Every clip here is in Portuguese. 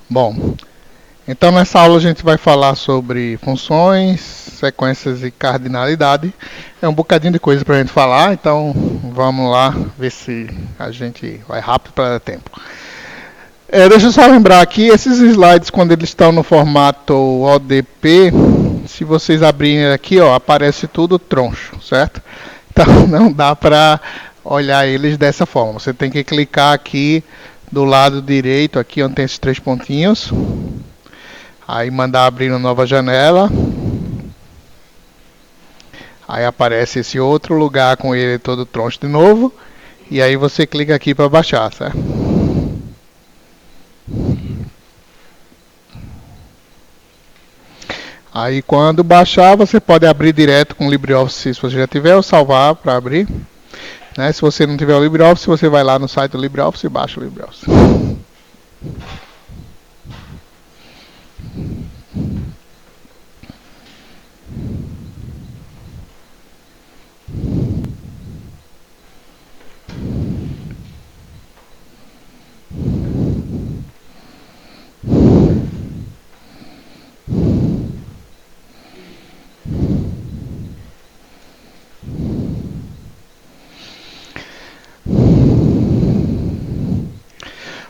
Bom, então nessa aula a gente vai falar sobre funções, sequências e cardinalidade. É um bocadinho de coisa para a gente falar, então vamos lá ver se a gente vai rápido para dar tempo. Deixa eu só lembrar aqui, esses slides quando eles estão no formato ODP, se vocês abrirem aqui, ó, aparece tudo troncho, certo? Então não dá para olhar eles dessa forma. Você tem que clicar aqui do lado direito, aqui onde tem esses três pontinhos. Aí mandar abrir uma nova janela. Aí aparece esse outro lugar com ele todo troncho de novo. E aí você clica aqui para baixar, certo? Aí quando baixar, você pode abrir direto com o LibreOffice se você já tiver, ou salvar para abrir. Né? Se você não tiver o LibreOffice, você vai lá no site do LibreOffice e baixa o LibreOffice.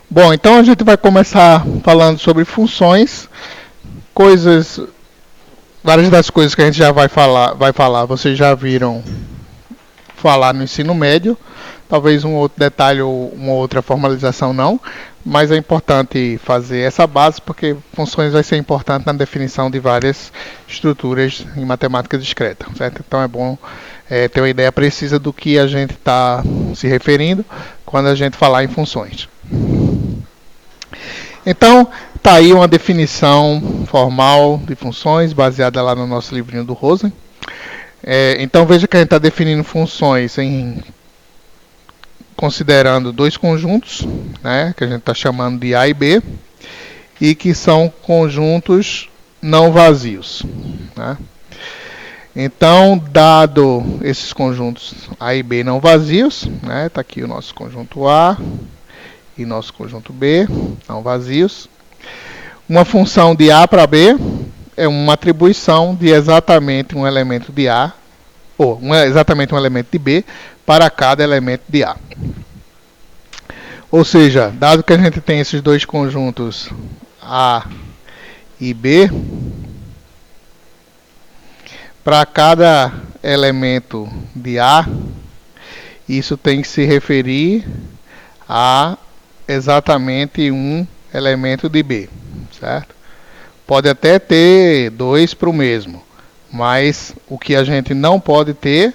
Bom, então a gente vai começar falando sobre funções, várias das coisas que a gente já vai falar, vocês já viram falar no ensino médio, talvez um outro detalhe ou uma outra formalização não, mas é importante fazer essa base porque funções vai ser importante na definição de várias estruturas em matemática discreta, certo? Então é bom ter uma ideia precisa do que a gente está se referindo quando a gente falar em funções. Então, tá aí uma definição formal de funções, baseada lá no nosso livrinho do Rosen. Então, veja que a gente está definindo funções considerando dois conjuntos, né, que a gente está chamando de A e B, e que são conjuntos não vazios. Né? Então, dado esses conjuntos A e B não vazios, né, tá aqui o nosso conjunto A e nosso conjunto B, não vazios. Uma função de A para B é uma atribuição de exatamente um elemento de A, ou exatamente um elemento de B, para cada elemento de A. Ou seja, dado que a gente tem esses dois conjuntos A e B, para cada elemento de A, isso tem que se referir a exatamente um elemento de B, certo? Pode até ter dois para o mesmo, mas o que a gente não pode ter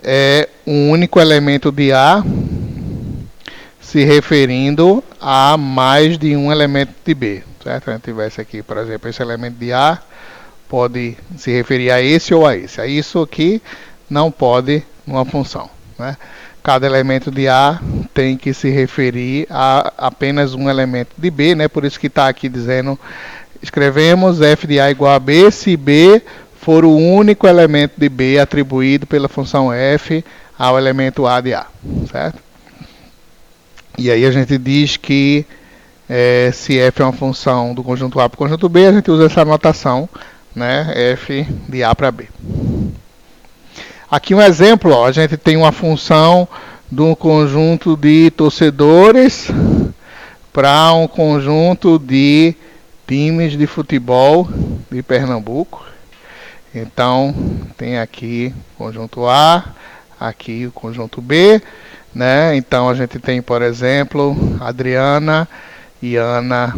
é um único elemento de A se referindo a mais de um elemento de B, certo? Se a gente tivesse aqui, por exemplo, esse elemento de A pode se referir a esse ou a esse. Aí isso aqui não pode numa função, né? Cada elemento de A tem que se referir a apenas um elemento de B, né? Por isso que está aqui dizendo, escrevemos f de A igual a B, se B for o único elemento de B atribuído pela função f ao elemento A de A, certo? E aí a gente diz que se f é uma função do conjunto A para o conjunto B, a gente usa essa notação, né? F de A para B. Aqui um exemplo, ó, a gente tem uma função de um conjunto de torcedores para um conjunto de times de futebol de Pernambuco. Então, tem aqui o conjunto A, aqui o conjunto B, né? Então, a gente tem, por exemplo, Adriana e Ana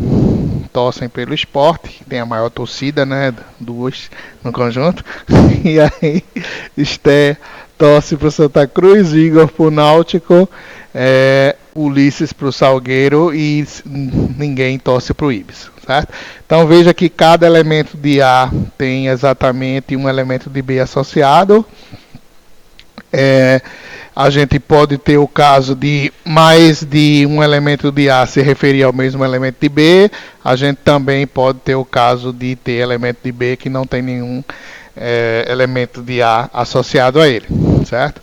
torcem pelo esporte, tem a maior torcida, né? Duas no conjunto. E aí, Esté torce para o Santa Cruz, Igor para o Náutico, Ulisses para o Salgueiro e ninguém torce para o Ibis. Certo? Então veja que cada elemento de A tem exatamente um elemento de B associado. A gente pode ter o caso de mais de um elemento de A se referir ao mesmo elemento de B. A gente também pode ter o caso de ter elemento de B que não tem nenhum elemento de A associado a ele, certo?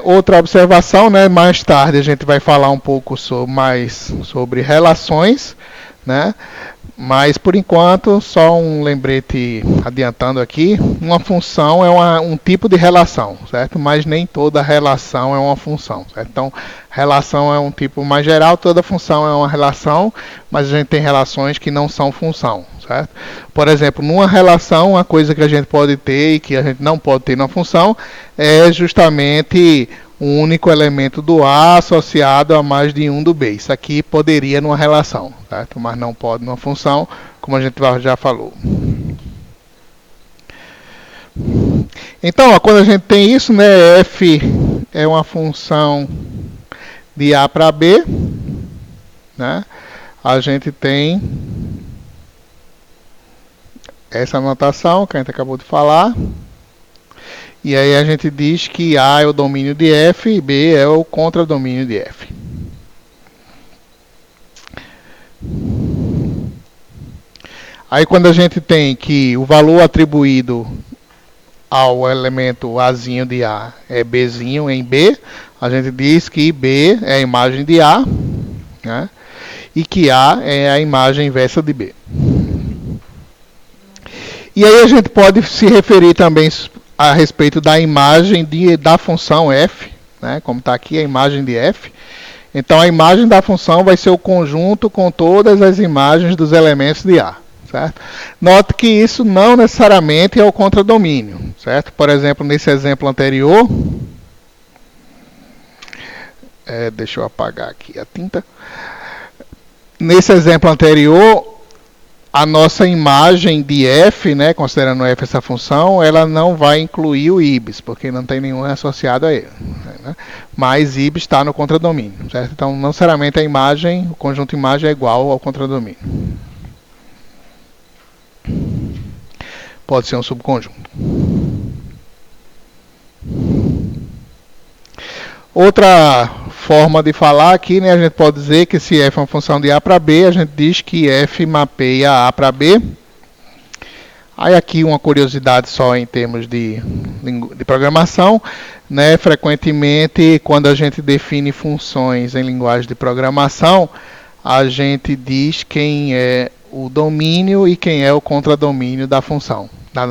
Outra observação, né, mais tarde a gente vai falar um pouco mais sobre relações, né? Mas por enquanto, só um lembrete adiantando aqui, uma função é um tipo de relação, certo? Mas nem toda relação é uma função, certo? Então, relação é um tipo mais geral, toda função é uma relação, mas a gente tem relações que não são função, certo? Por exemplo, numa relação, uma coisa que a gente pode ter e que a gente não pode ter na função é justamente um único elemento do A associado a mais de um do B. Isso aqui poderia numa relação, certo? Mas não pode numa função, como a gente já falou. Então, ó, quando a gente tem isso, né, f é uma função de A para B, né? A gente tem essa notação que a gente acabou de falar. E aí a gente diz que A é o domínio de F e B é o contradomínio de F. Aí quando a gente tem que o valor atribuído ao elemento Azinho de A é Bzinho em B, a gente diz que B é a imagem de A, né? E que A é a imagem inversa de B. E aí a gente pode se referir também a respeito da imagem da função f, né, como está aqui a imagem de f. Então a imagem da função vai ser o conjunto com todas as imagens dos elementos de A. Certo? Note que isso não necessariamente é o contradomínio. Certo? Por exemplo, nesse exemplo anterior, deixa eu apagar aqui a tinta. Nesse exemplo anterior, a nossa imagem de f, né, considerando f essa função, ela não vai incluir o ibis, porque não tem nenhum associado a ele. Né? Mas ibis está no contradomínio. Certo? Então, não necessariamente a imagem, o conjunto imagem é igual ao contradomínio. Pode ser um subconjunto. Outra forma de falar aqui, né, a gente pode dizer que se f é uma função de A para B, a gente diz que f mapeia A para B. Aí aqui uma curiosidade só em termos de programação, né, frequentemente quando a gente define funções em linguagem de programação, a gente diz quem é o domínio e quem é o contradomínio da função,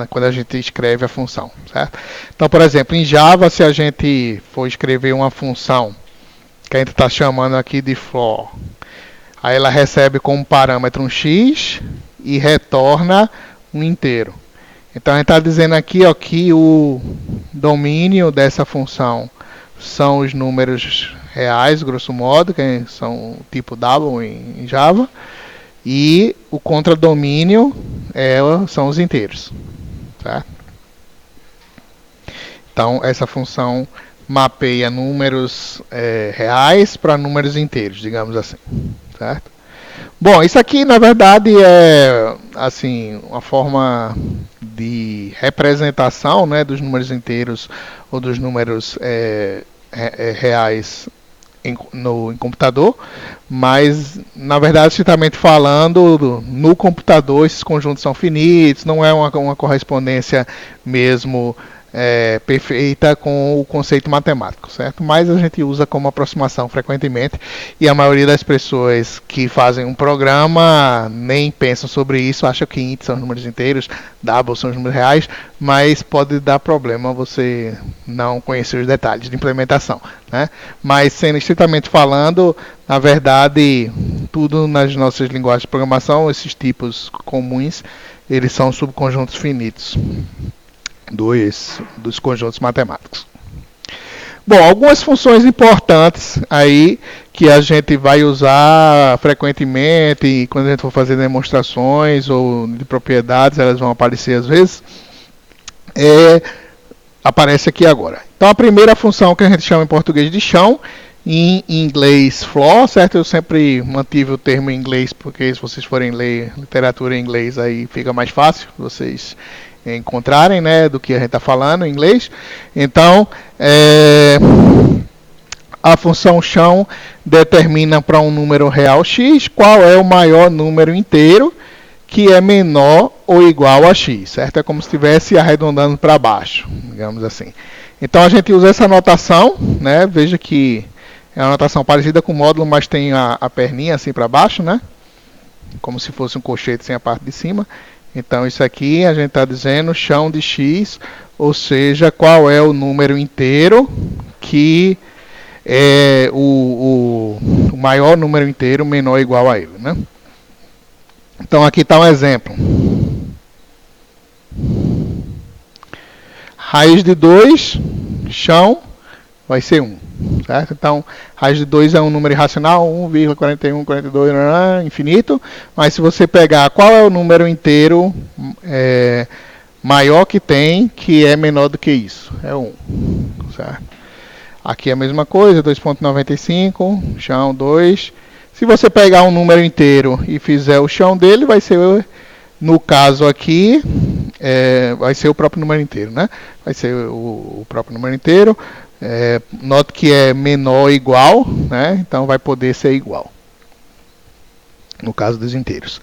quando a gente escreve a função, certo? Então, por exemplo, em Java, se a gente for escrever uma função que a gente está chamando aqui de for, aí ela recebe como parâmetro um x e retorna um inteiro. Então a gente está dizendo aqui, ó, que o domínio dessa função são os números reais, grosso modo, que são tipo double em Java, e o contradomínio são os inteiros. Certo? Então essa função mapeia números reais para números inteiros, digamos assim, certo? Bom, isso aqui na verdade é assim uma forma de representação, né, dos números inteiros ou dos números reais em computador, mas na verdade, estritamente falando, no computador esses conjuntos são finitos, não é uma correspondência mesmo perfeita com o conceito matemático, certo? Mas a gente usa como aproximação frequentemente e a maioria das pessoas que fazem um programa nem pensam sobre isso, acham que int são os números inteiros, double são os números reais, mas pode dar problema você não conhecer os detalhes de implementação, né? Mas sendo estritamente falando, na verdade, tudo nas nossas linguagens de programação, esses tipos comuns, eles são subconjuntos finitos dos conjuntos matemáticos. Bom, algumas funções importantes aí que a gente vai usar frequentemente quando a gente for fazer demonstrações ou de propriedades, elas vão aparecer às vezes, aparece aqui agora. Então a primeira função que a gente chama em português de chão, em inglês floor, certo? Eu sempre mantive o termo em inglês porque se vocês forem ler literatura em inglês aí fica mais fácil vocês encontrarem, né, do que a gente está falando em inglês. Então, a função chão determina para um número real x qual é o maior número inteiro que é menor ou igual a x, certo? É como se estivesse arredondando para baixo, digamos assim. Então a gente usa essa notação, né? Veja que é uma notação parecida com o módulo, mas tem a perninha assim para baixo, né? Como se fosse um colchete sem a parte de cima. Então isso aqui a gente está dizendo chão de x, ou seja, qual é o número inteiro que é o maior número inteiro menor ou igual a ele, né? Então aqui está um exemplo. Raiz de 2, chão, vai ser 1. Certo? Então, raiz de 2 é um número irracional, 1,41, 42, infinito. Mas se você pegar qual é o número inteiro maior que tem, que é menor do que isso, é 1. Certo? Aqui é a mesma coisa, 2,95, chão 2. Se você pegar um número inteiro e fizer o chão dele, vai ser, no caso aqui, vai ser o próprio número inteiro, né? Vai ser o próprio número inteiro. Note que é menor ou igual, né? Então vai poder ser igual, no caso dos inteiros.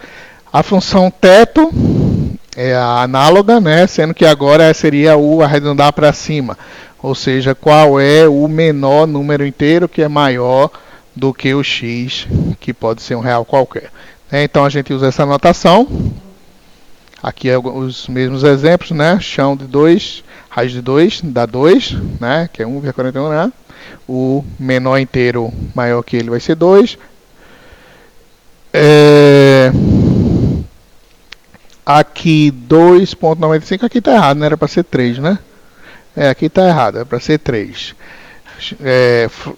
A função teto é a análoga, né? Sendo que agora seria o arredondar para cima, ou seja, qual é o menor número inteiro que é maior do que o x, que pode ser um real qualquer. Então a gente usa essa notação. Aqui é os mesmos exemplos, né? Chão de 2, raiz de 2 dá 2, né? Que é 1,41, né? O menor inteiro maior que ele vai ser 2. Aqui 2,95, aqui está errado, não era para ser 3, né? Aqui está errado, é para ser 3.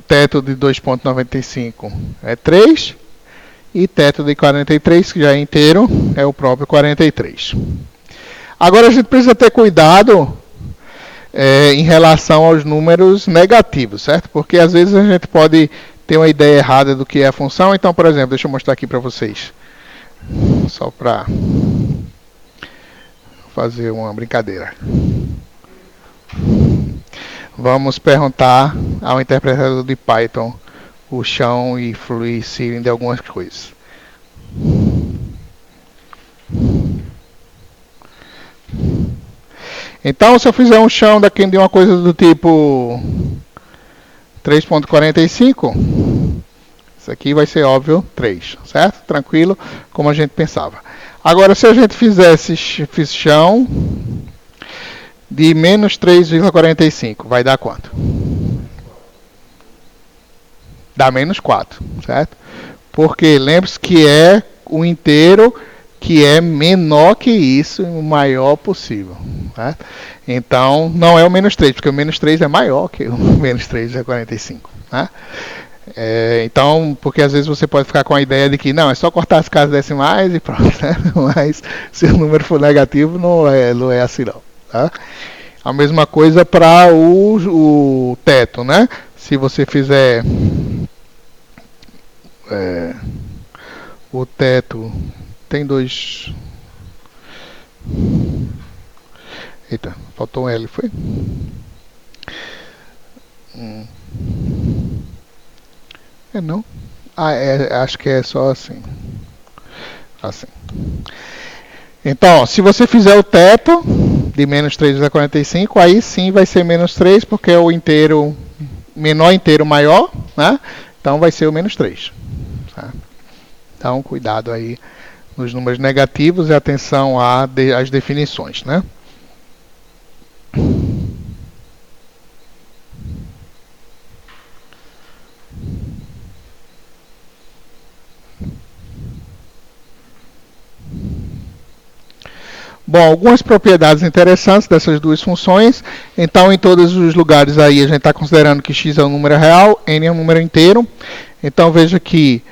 Teto de 2,95 é 3. E teto de 43, que já é inteiro, é o próprio 43. Agora a gente precisa ter cuidado em relação aos números negativos, certo? Porque às vezes a gente pode ter uma ideia errada do que é a função. Então, por exemplo, deixa eu mostrar aqui para vocês. Só para fazer uma brincadeira. Vamos perguntar ao interpretador de Python o chão e fluir ceiling de algumas coisas. Então, se eu fizer um chão daqui de uma coisa do tipo 3,45, isso aqui vai ser óbvio 3, certo? Tranquilo, como a gente pensava. Agora, se a gente fizesse chão de menos 3,45, vai dar quanto? Dá menos 4, certo? Porque lembre-se que é o inteiro que é menor que isso, o maior possível, certo? Então, não é o menos 3, porque o menos 3 é maior que o menos 3,45, né? Então, porque às vezes você pode ficar com a ideia de que não, é só cortar as casas decimais e pronto, né? Mas se o número for negativo, não é assim não, tá? A mesma coisa para o teto, né? Se você fizer o teto, tem dois. Eita, faltou um L, foi? Não? Acho que é só assim. Assim. Então, se você fizer o teto de menos 3,45, aí sim vai ser menos 3, porque é o inteiro menor inteiro maior, né? Então vai ser o menos 3. Tá? Então, cuidado aí nos números negativos e atenção às definições, né? Bom, algumas propriedades interessantes dessas duas funções. Então, em todos os lugares aí, a gente está considerando que x é um número real, n é um número inteiro. Então, veja que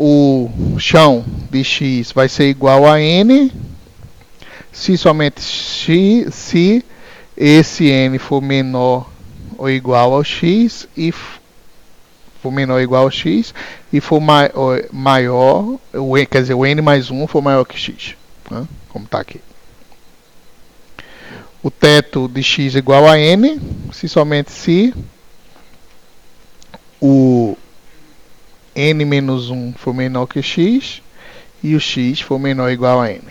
o chão de x vai ser igual a n, se somente x, se esse n for menor ou igual ao x, e for menor ou igual ao x, e for maior, quer dizer, o n mais 1 for maior que x, né? Como está aqui. O teto de x igual a n, se somente se o n menos 1 for menor que x e o x for menor ou igual a n.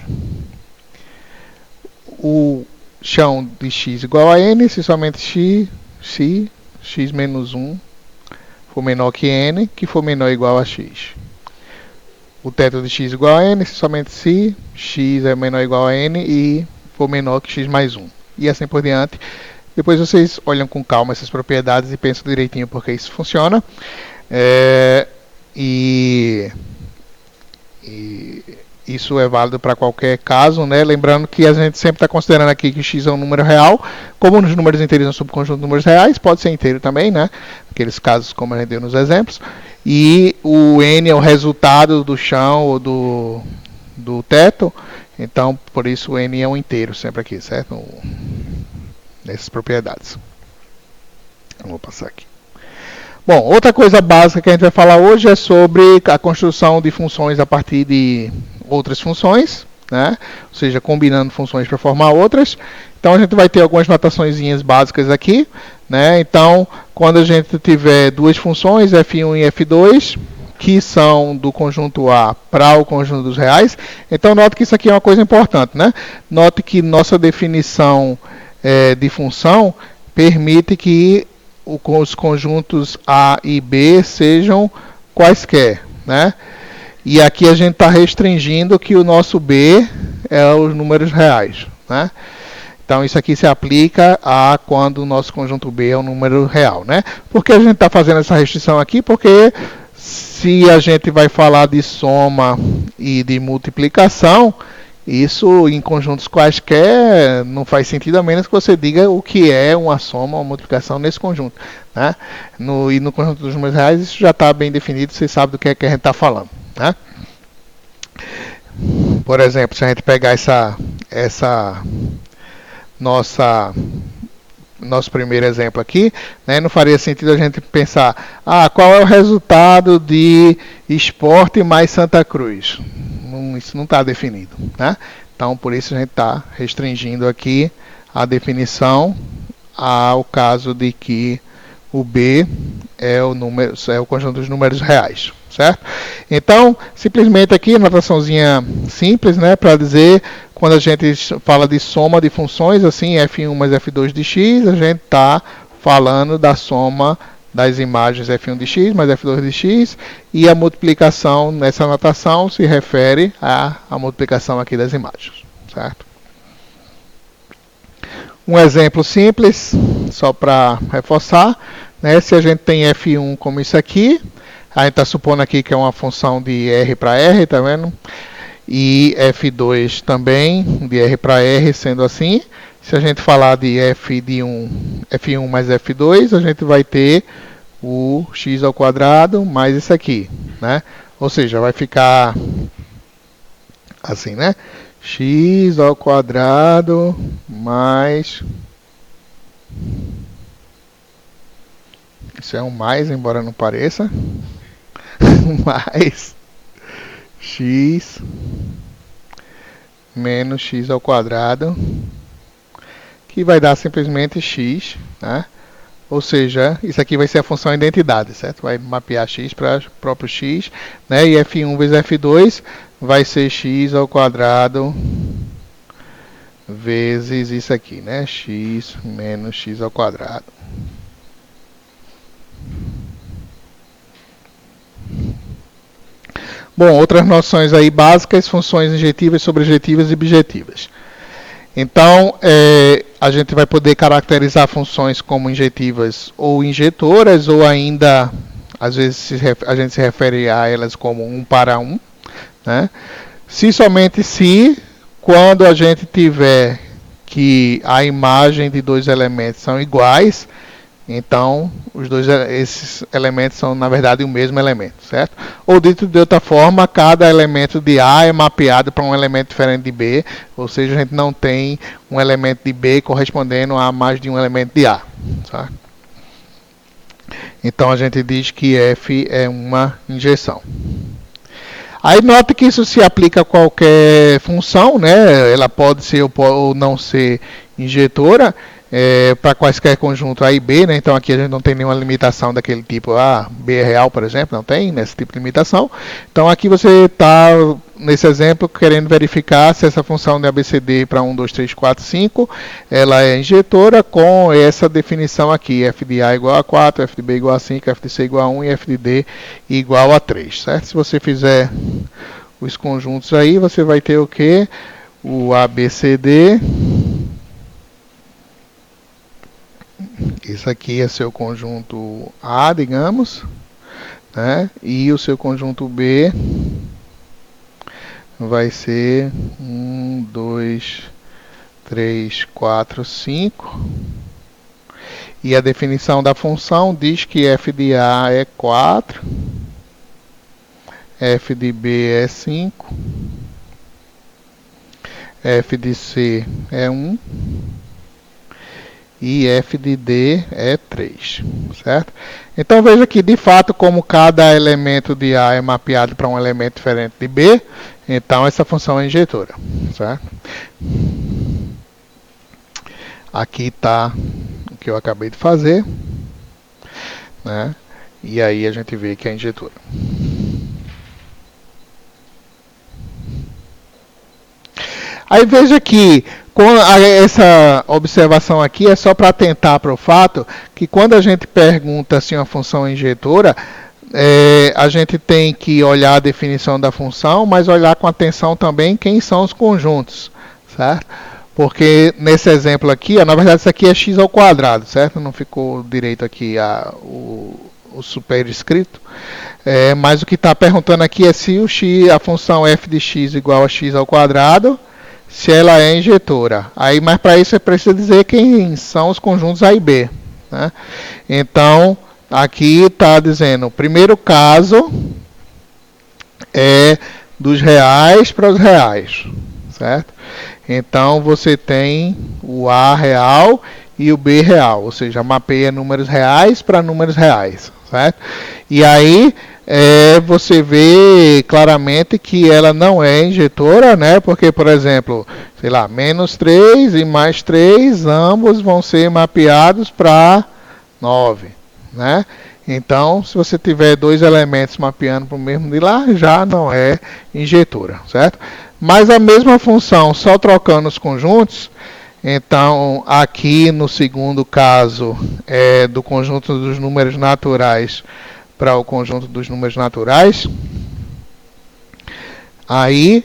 O chão de x igual a n, se somente se x menos 1 for menor que n, que for menor ou igual a x. O teto de x igual a n, somente se x é menor ou igual a n e for menor que x mais 1. E assim por diante. Depois vocês olham com calma essas propriedades e pensam direitinho porque isso funciona. E isso é válido para qualquer caso, né? Lembrando que a gente sempre está considerando aqui que x é um número real. Como nos números inteiros é um subconjunto de números reais, pode ser inteiro também, né? Aqueles casos como a gente deu nos exemplos. E o n é o resultado do chão ou do teto. Então, por isso o n é um inteiro sempre aqui, certo? Nessas propriedades. Eu vou passar aqui. Bom, outra coisa básica que a gente vai falar hoje é sobre a construção de funções a partir de outras funções, né? Ou seja, combinando funções para formar outras. Então a gente vai ter algumas notaçõezinhas básicas aqui, né? Então, quando a gente tiver duas funções, f1 e f2, que são do conjunto A para o conjunto dos reais, então note que isso aqui é uma coisa importante, né? Note que nossa definição de função permite que os conjuntos A e B sejam quaisquer, né? E aqui a gente está restringindo que o nosso B é os números reais, né? Então isso aqui se aplica a quando o nosso conjunto B é um número real, né? Por que a gente está fazendo essa restrição aqui? Porque se a gente vai falar de soma e de multiplicação, isso em conjuntos quaisquer não faz sentido a menos que você diga o que é uma soma ou uma multiplicação nesse conjunto, né? E no conjunto dos números reais isso já está bem definido, você sabe do que é que a gente está falando, né? Por exemplo, se a gente pegar nosso primeiro exemplo aqui, né, não faria sentido a gente pensar, qual é o resultado de Esporte mais Santa Cruz? Isso não está definido, né? Então, por isso a gente está restringindo aqui a definição ao caso de que o B é o conjunto dos números reais, certo? Então, simplesmente aqui, notaçãozinha simples, né, para dizer, quando a gente fala de soma de funções, assim, f1 mais f2 de x, a gente está falando da soma das imagens f1 de x mais f2 de x, e a multiplicação nessa notação se refere à multiplicação aqui das imagens, certo? Um exemplo simples, só para reforçar, né, se a gente tem f1 como isso aqui, a gente está supondo aqui que é uma função de r para r, tá vendo? E f2 também, de r para r, sendo assim. Se a gente falar de f1 mais f2, a gente vai ter o x ao quadrado mais isso aqui, né? Ou seja, vai ficar assim, né? X ao quadrado mais... Isso é um mais, embora não pareça. Mais x menos x ao quadrado, que vai dar simplesmente x, né? Ou seja, isso aqui vai ser a função identidade, certo? Vai mapear x para o próprio x, né? E f1 vezes f2 vai ser x ao quadrado vezes isso aqui, né? X menos x ao quadrado. Bom, outras noções aí básicas, funções injetivas, sobrejetivas e bijetivas. Então, a gente vai poder caracterizar funções como injetivas ou injetoras, ou ainda, às vezes, a gente se refere a elas como 1 para 1, né? Se somente se, quando a gente tiver que a imagem de dois elementos são iguais, então esses elementos são, na verdade, o mesmo elemento, certo? Ou dito de outra forma, cada elemento de A é mapeado para um elemento diferente de B, ou seja, a gente não tem um elemento de B correspondendo a mais de um elemento de A, certo? Então a gente diz que F é uma injeção. Aí note que isso se aplica a qualquer função, né? Ela pode ser ou não ser injetora. para quaisquer conjuntos A e B, né? Então aqui a gente não tem nenhuma limitação daquele tipo, B é real, por exemplo, não tem nesse tipo de limitação. Então aqui você está, nesse exemplo, querendo verificar se essa função de ABCD para 1, 2, 3, 4, 5, ela é injetora com essa definição aqui, f de A igual a 4, f de B igual a 5, f de C igual a 1 e f de D igual a 3, certo? Se você fizer os conjuntos aí, você vai ter o que? O ABCD. Isso aqui é seu conjunto A, digamos, né? E o seu conjunto B vai ser 1, 2, 3, 4, 5. E a definição da função diz que f de A é 4, f de B é 5, f de C é 1 e f de D é 3, certo? Então veja que de fato como cada elemento de A é mapeado para um elemento diferente de B, então essa função é injetora, certo? Aqui está o que eu acabei de fazer, né? E aí a gente vê que é injetora. Aí veja que essa observação aqui é só para atentar para o fato que quando a gente pergunta se uma função é injetora, a gente tem que olhar a definição da função, mas olhar com atenção também quem são os conjuntos, certo? Porque nesse exemplo aqui, na verdade isso aqui é x ao quadrado, certo? Não ficou direito aqui o superescrito. Mas o que está perguntando aqui é se a função f de x igual a x ao quadrado, se ela é injetora. Aí, mas para isso você precisa dizer quem são os conjuntos A e B, né? Então, aqui está dizendo, o primeiro caso é dos reais para os reais, certo? Então, você tem o A real e o B real, ou seja, mapeia números reais para números reais, certo? E aí, você vê claramente que ela não é injetora, né? Porque, por exemplo, sei lá, menos 3 e mais 3, ambos vão ser mapeados para 9, né? Então, se você tiver dois elementos mapeando para o mesmo de lá, já não é injetora, certo? Mas a mesma função, só trocando os conjuntos, então aqui no segundo caso, do conjunto dos números naturais para o conjunto dos números naturais, aí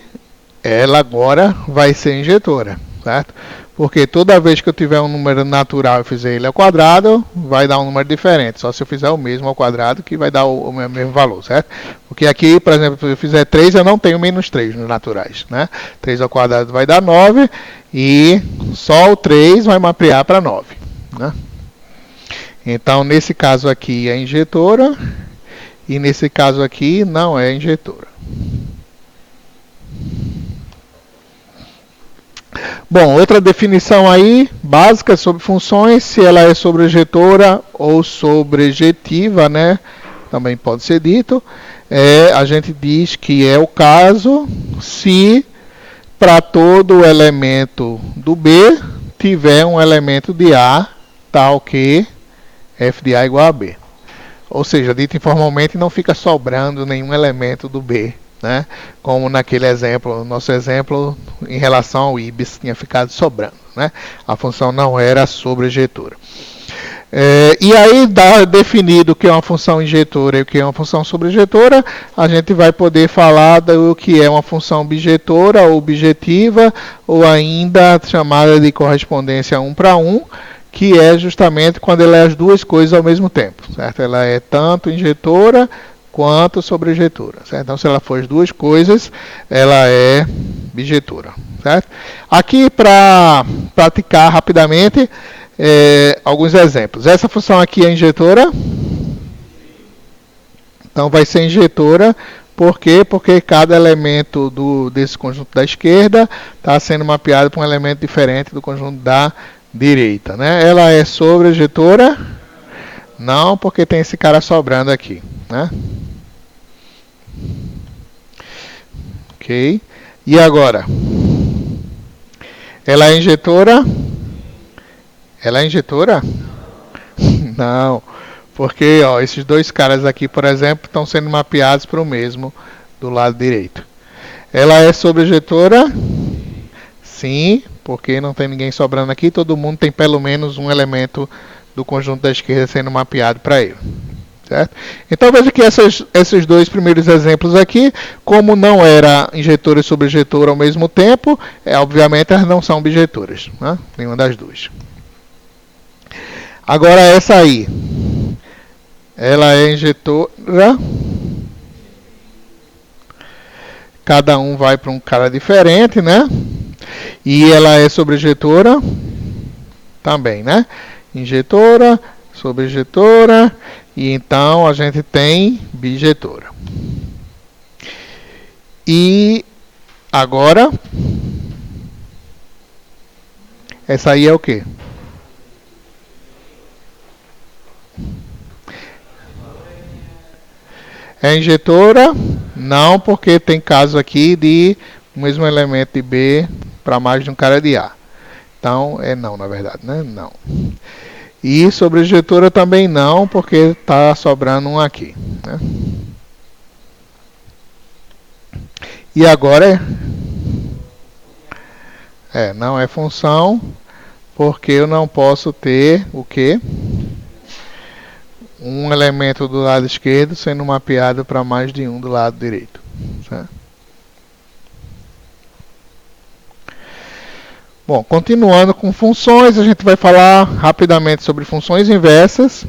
ela agora vai ser injetora, certo? Porque toda vez que eu tiver um número natural e fizer ele ao quadrado, vai dar um número diferente. Só se eu fizer o mesmo ao quadrado, que vai dar o mesmo valor, certo? Porque aqui, por exemplo, se eu fizer 3, eu não tenho menos 3 nos naturais, né? 3 ao quadrado vai dar 9 e só o 3 vai mapear para 9, né? Então, nesse caso aqui é injetora e nesse caso aqui não é injetora. Bom, outra definição aí, básica sobre funções, se ela é sobrejetora ou sobrejetiva, né? Também pode ser dito. A gente diz que é o caso se para todo elemento do B tiver um elemento de A, tal que f de A igual a B. Ou seja, dito informalmente, não fica sobrando nenhum elemento do B, né? Como naquele exemplo, nosso exemplo em relação ao IBIS tinha ficado sobrando, né? A função não era sobrejetora. E aí, definido o que é uma função injetora e o que é uma função sobrejetora, a gente vai poder falar do que é uma função bijetora ou objetiva, ou ainda chamada de correspondência 1 para 1, que é justamente quando ela é as duas coisas ao mesmo tempo, certo? Ela é tanto injetora quanto sobrejetora, certo? Então, se ela for as duas coisas, ela é bijetora, certo? Aqui, para praticar rapidamente, alguns exemplos. Essa função aqui é injetora, então vai ser injetora, por quê? Porque cada elemento desse conjunto da esquerda está sendo mapeado para um elemento diferente do conjunto da direita, né? Ela é sobrejetora? Não, porque tem esse cara sobrando aqui, né? Ok. E agora? Ela é injetora? Ela é injetora? Não, porque ó, esses dois caras aqui, por exemplo, estão sendo mapeados para o mesmo do lado direito. Ela é sobrejetora? Sim, porque não tem ninguém sobrando aqui, todo mundo tem pelo menos um elemento do conjunto da esquerda sendo mapeado para ele. Certo? Então veja que esses dois primeiros exemplos aqui, como não era injetora e sobrejetora ao mesmo tempo, obviamente elas não são bijetoras, né? Nenhuma das duas. Agora essa aí, ela é injetora. Cada um vai para um cara diferente, né? E ela é sobrejetora também, né? Injetora, sobrejetora, e então a gente tem bijetora. E agora, essa aí é o quê? É injetora? Não, porque tem caso aqui de o mesmo elemento de B para mais de um cara de A. Então, é não, na verdade, né? Não. E sobrejetora também não, porque está sobrando um aqui. Né? E agora não é função, porque eu não posso ter o quê? Um elemento do lado esquerdo sendo mapeado para mais de um do lado direito. Certo? Bom, continuando com funções, a gente vai falar rapidamente sobre funções inversas.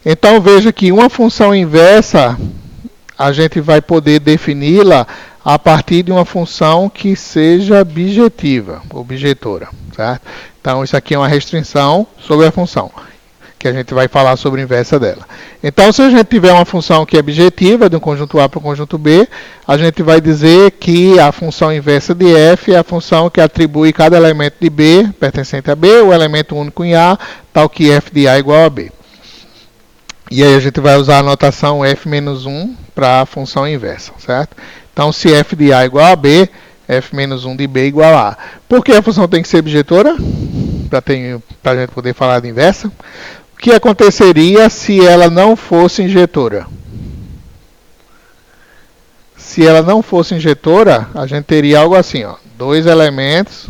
Então veja que uma função inversa a gente vai poder defini-la a partir de uma função que seja bijetiva, ou bijetora. Certo? Então isso aqui é uma restrição sobre a função, que a gente vai falar sobre a inversa dela. Então, se a gente tiver uma função que é bijetiva, de um conjunto A para o conjunto B, a gente vai dizer que a função inversa de f é a função que atribui cada elemento de B, pertencente a B, o elemento único em A, tal que f de A é igual a B. E aí a gente vai usar a notação f-1 para a função inversa, certo? Então, se f de A é igual a B, f-1 de B é igual a A. Por que a função tem que ser bijetora? Para a gente poder falar de inversa. O que aconteceria se ela não fosse injetora? Se ela não fosse injetora, a gente teria algo assim, ó, dois elementos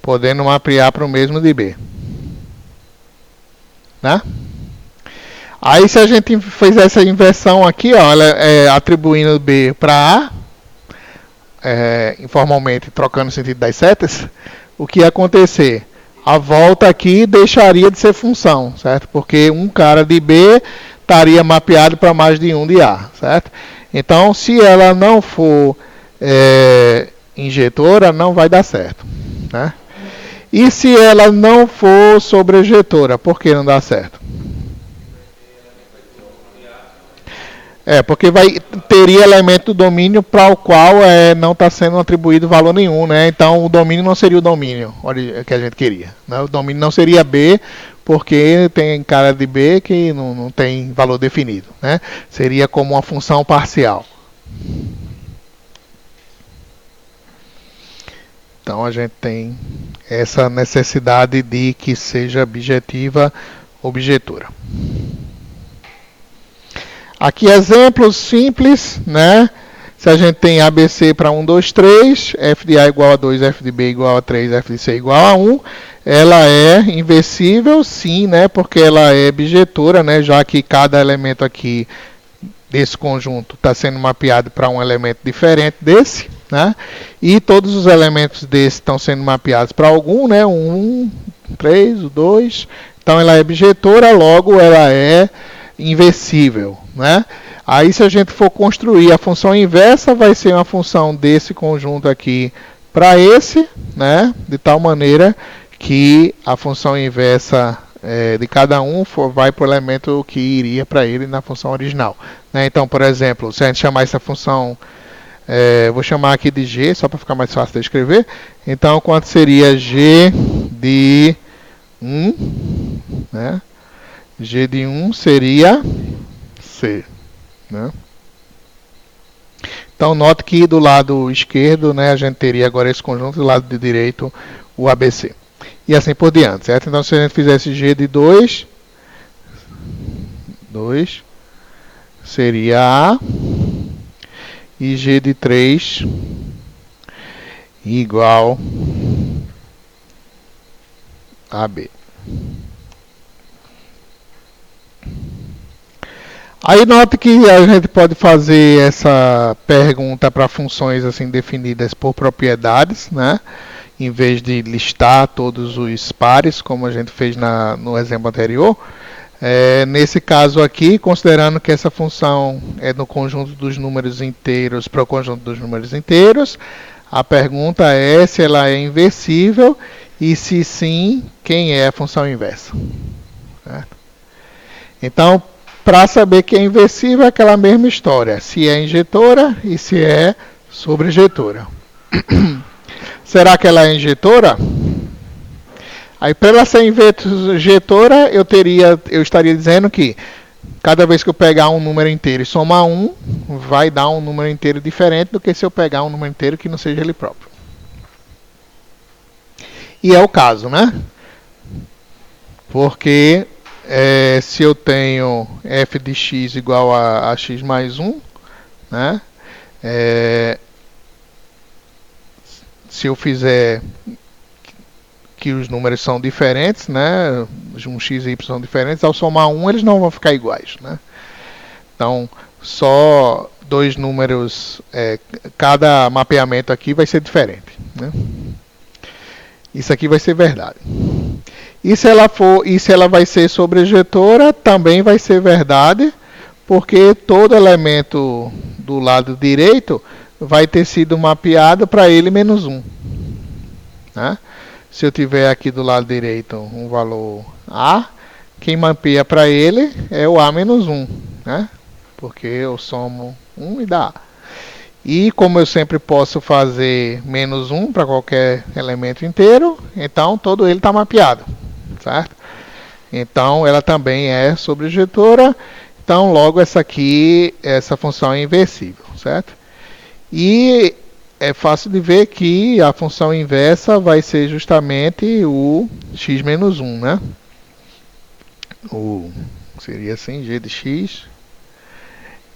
podendo mapear para o mesmo de B. Né? Aí se a gente fizer essa inversão aqui, ó, atribuindo B para A, informalmente trocando o sentido das setas, o que ia acontecer? A volta aqui deixaria de ser função, certo? Porque um cara de B estaria mapeado para mais de um de A, certo? Então, se ela não for injetora, não vai dar certo, né? E se ela não for sobrejetora, por que não dá certo? Porque teria elemento do domínio para o qual não está sendo atribuído valor nenhum, né? Então o domínio não seria o domínio que a gente queria. Né? O domínio não seria B, porque tem cara de B que não tem valor definido. Né? Seria como uma função parcial. Então a gente tem essa necessidade de que seja bijetiva ou bijetora. Aqui exemplos simples, né? Se a gente tem ABC para 1, 2, 3, f de A igual a 2, f de B igual a 3, f de C igual a 1, ela é inversível, sim, né? Porque ela é bijetora, né? Já que cada elemento aqui desse conjunto está sendo mapeado para um elemento diferente desse, né? E todos os elementos desse estão sendo mapeados para algum, né? O 1, 3, o 2. Então ela é bijetora, logo ela é inversível, né? Aí se a gente for construir a função inversa, vai ser uma função desse conjunto aqui para esse, né? De tal maneira que a função inversa de cada um vai para o elemento que iria para ele na função original. Né? Então, por exemplo, se a gente chamar essa função, vou chamar aqui de g, só para ficar mais fácil de escrever. Então, quanto seria g de 1, né? G de 1 seria C. Né? Então, note que do lado esquerdo, né, a gente teria agora esse conjunto, do lado de direito, o ABC. E assim por diante, certo? Então, se a gente fizesse G de 2 seria A, e G de 3 igual a B. Aí note que a gente pode fazer essa pergunta para funções assim definidas por propriedades, né? Em vez de listar todos os pares, como a gente fez no exemplo anterior. Nesse caso aqui, considerando que essa função é no conjunto dos números inteiros para o conjunto dos números inteiros, a pergunta é se ela é inversível e se sim, quem é a função inversa. Certo? Então, para saber que é inversível, é aquela mesma história. Se é injetora e se é sobreinjetora. Será que ela é injetora? Aí, para ela ser injetora, eu estaria dizendo que cada vez que eu pegar um número inteiro e somar 1, vai dar um número inteiro diferente do que se eu pegar um número inteiro que não seja ele próprio. E é o caso, né? Porque se eu tenho f de x igual a x mais 1, né? Se eu fizer que os números são diferentes, né? Um x e y são diferentes, ao somar 1 eles não vão ficar iguais, né? Então, só dois números, cada mapeamento aqui vai ser diferente, né? Isso aqui vai ser verdade. E se ela vai ser sobreinjetora, também vai ser verdade, porque todo elemento do lado direito vai ter sido mapeado para ele menos 1. Né? Se eu tiver aqui do lado direito um valor A, quem mapeia para ele é o A menos 1. Né? Porque eu somo 1 e dá A. E como eu sempre posso fazer menos 1 para qualquer elemento inteiro, então todo ele está mapeado. Certo? Então ela também é sobreinjetora, então logo essa função é inversível, certo? E é fácil de ver que a função inversa vai ser justamente o x menos 1, né? Seria assim, g de x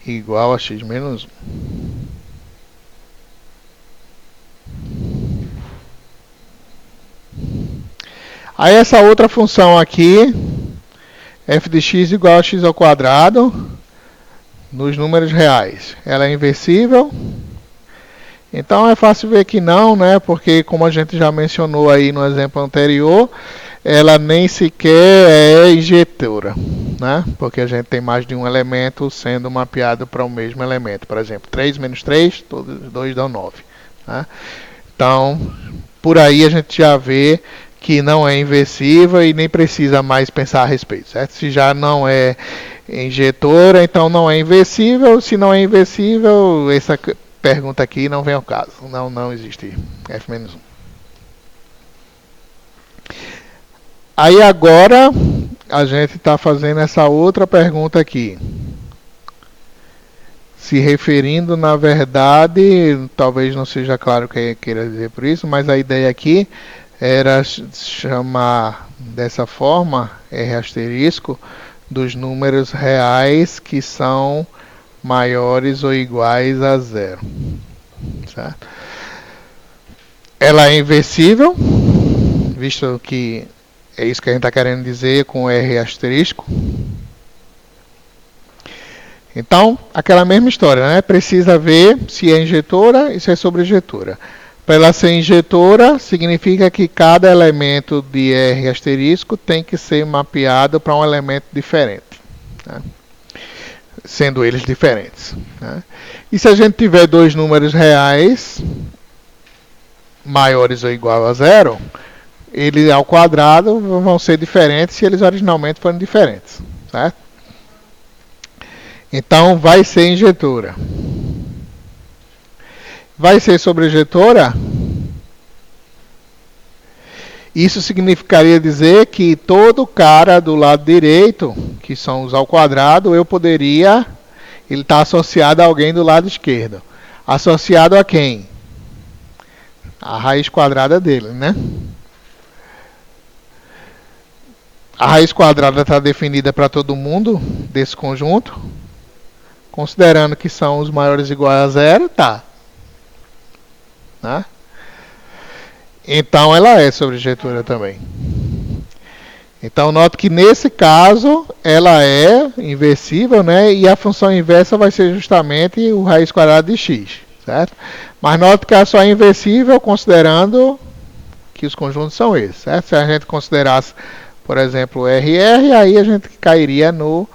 igual a x menos 1. Aí essa outra função aqui, f de x igual a x ao quadrado, nos números reais, ela é inversível? Então é fácil ver que não, né? Porque como a gente já mencionou aí no exemplo anterior, ela nem sequer é injetora, né? Porque a gente tem mais de um elemento sendo mapeado para o mesmo elemento. Por exemplo, 3 menos 3, todos 2 dão 9. Né? Então, por aí a gente já vê que não é inversível e nem precisa mais pensar a respeito, certo? Se já não é injetora, então não é inversível. Se não é inversível, essa pergunta aqui não vem ao caso. Não existe f-1. Aí agora a gente está fazendo essa outra pergunta aqui. Se referindo, na verdade, talvez não seja claro o que queira dizer por isso, mas a ideia aqui era chamar dessa forma, R asterisco, dos números reais que são maiores ou iguais a 0. Certo? Ela é inversível, visto que é isso que a gente está querendo dizer com R asterisco. Então, aquela mesma história, né? Precisa ver se é injetora e se é sobreinjetora. Para ela ser injetora, significa que cada elemento de R asterisco tem que ser mapeado para um elemento diferente, né? Sendo eles diferentes. Né? E se a gente tiver dois números reais maiores ou igual a 0, eles ao quadrado vão ser diferentes se eles originalmente forem diferentes. Certo? Então, vai ser injetora. Vai ser sobreinjetora? Isso significaria dizer que todo cara do lado direito, que são os ao quadrado, ele está associado a alguém do lado esquerdo. associado a quem? A raiz quadrada dele, né? A raiz quadrada está definida para todo mundo desse conjunto. Considerando que são os maiores iguais a zero, tá. Né? Então ela é sobrejetura também. Então note que nesse caso ela é inversível, né? E a função inversa vai ser justamente o raiz quadrada de x, certo? Mas note que ela só é inversível considerando que os conjuntos são esses, certo? Se a gente considerasse, por exemplo, RR, aí a gente cairia no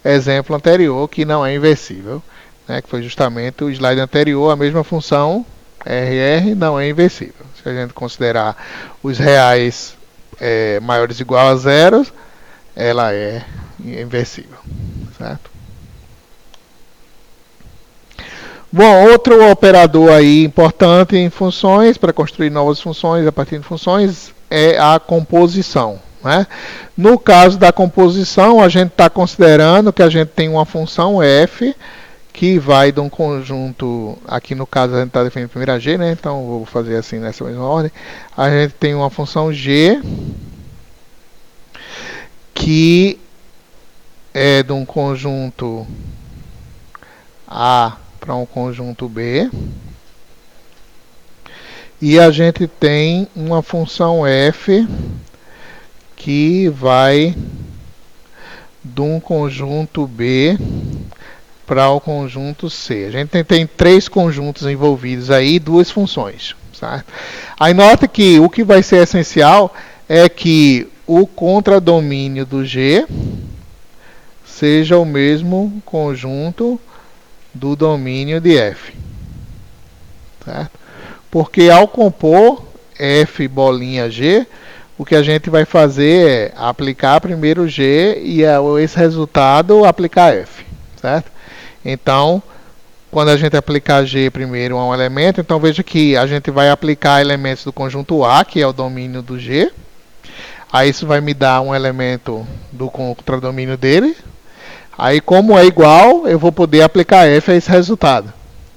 exemplo anterior, que não é inversível, né? Que foi justamente o slide anterior, a mesma função RR não é inversível. Se a gente considerar os reais maiores ou igual a zero, ela é inversível, certo? Bom, outro operador aí importante em funções, para construir novas funções a partir de funções, é a composição. Né? No caso da composição, a gente está considerando que a gente tem uma função f que vai de um conjunto, aqui no caso a gente está definindo primeiro a g, né? Então vou fazer assim nessa mesma ordem. A gente tem uma função g que é de um conjunto A para um conjunto B. E a gente tem uma função f que vai de um conjunto B para o conjunto C. A gente tem três conjuntos envolvidos aí, duas funções. Certo? Aí nota que o que vai ser essencial é que o contradomínio do G seja o mesmo conjunto do domínio de F. Certo? Porque ao compor F bolinha G, o que a gente vai fazer é aplicar primeiro G e esse resultado aplicar F. Certo? Então, quando a gente aplicar G primeiro a um elemento, então veja que a gente vai aplicar elementos do conjunto A, que é o domínio do G. Aí isso vai me dar um elemento do contradomínio dele. Aí, como é igual, eu vou poder aplicar F a esse resultado.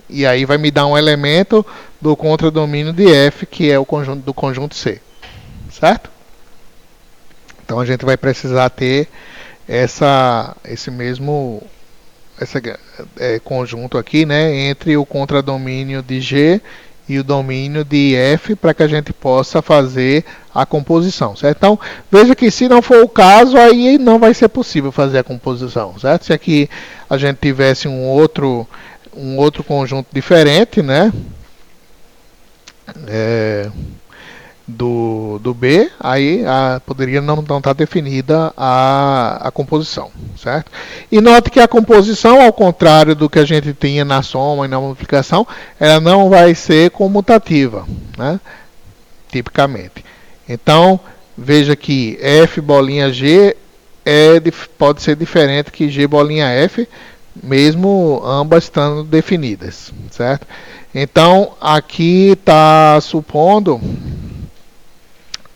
E aí vai me dar um elemento do contradomínio de F, que é o conjunto do conjunto C. Certo? Então a gente vai precisar ter esse mesmo conjunto aqui, né, entre o contradomínio de G e o domínio de F, para que a gente possa fazer a composição, certo? Então, veja que se não for o caso, aí não vai ser possível fazer a composição, certo? Se aqui a gente tivesse um outro conjunto diferente, né, do B, aí poderia não estar definida a composição, certo? E note que a composição, ao contrário do que a gente tinha na soma e na multiplicação, ela não vai ser comutativa, né? Tipicamente. Então, veja que F bolinha G pode ser diferente que G bolinha F, mesmo ambas estando definidas, certo? Então, aqui está supondo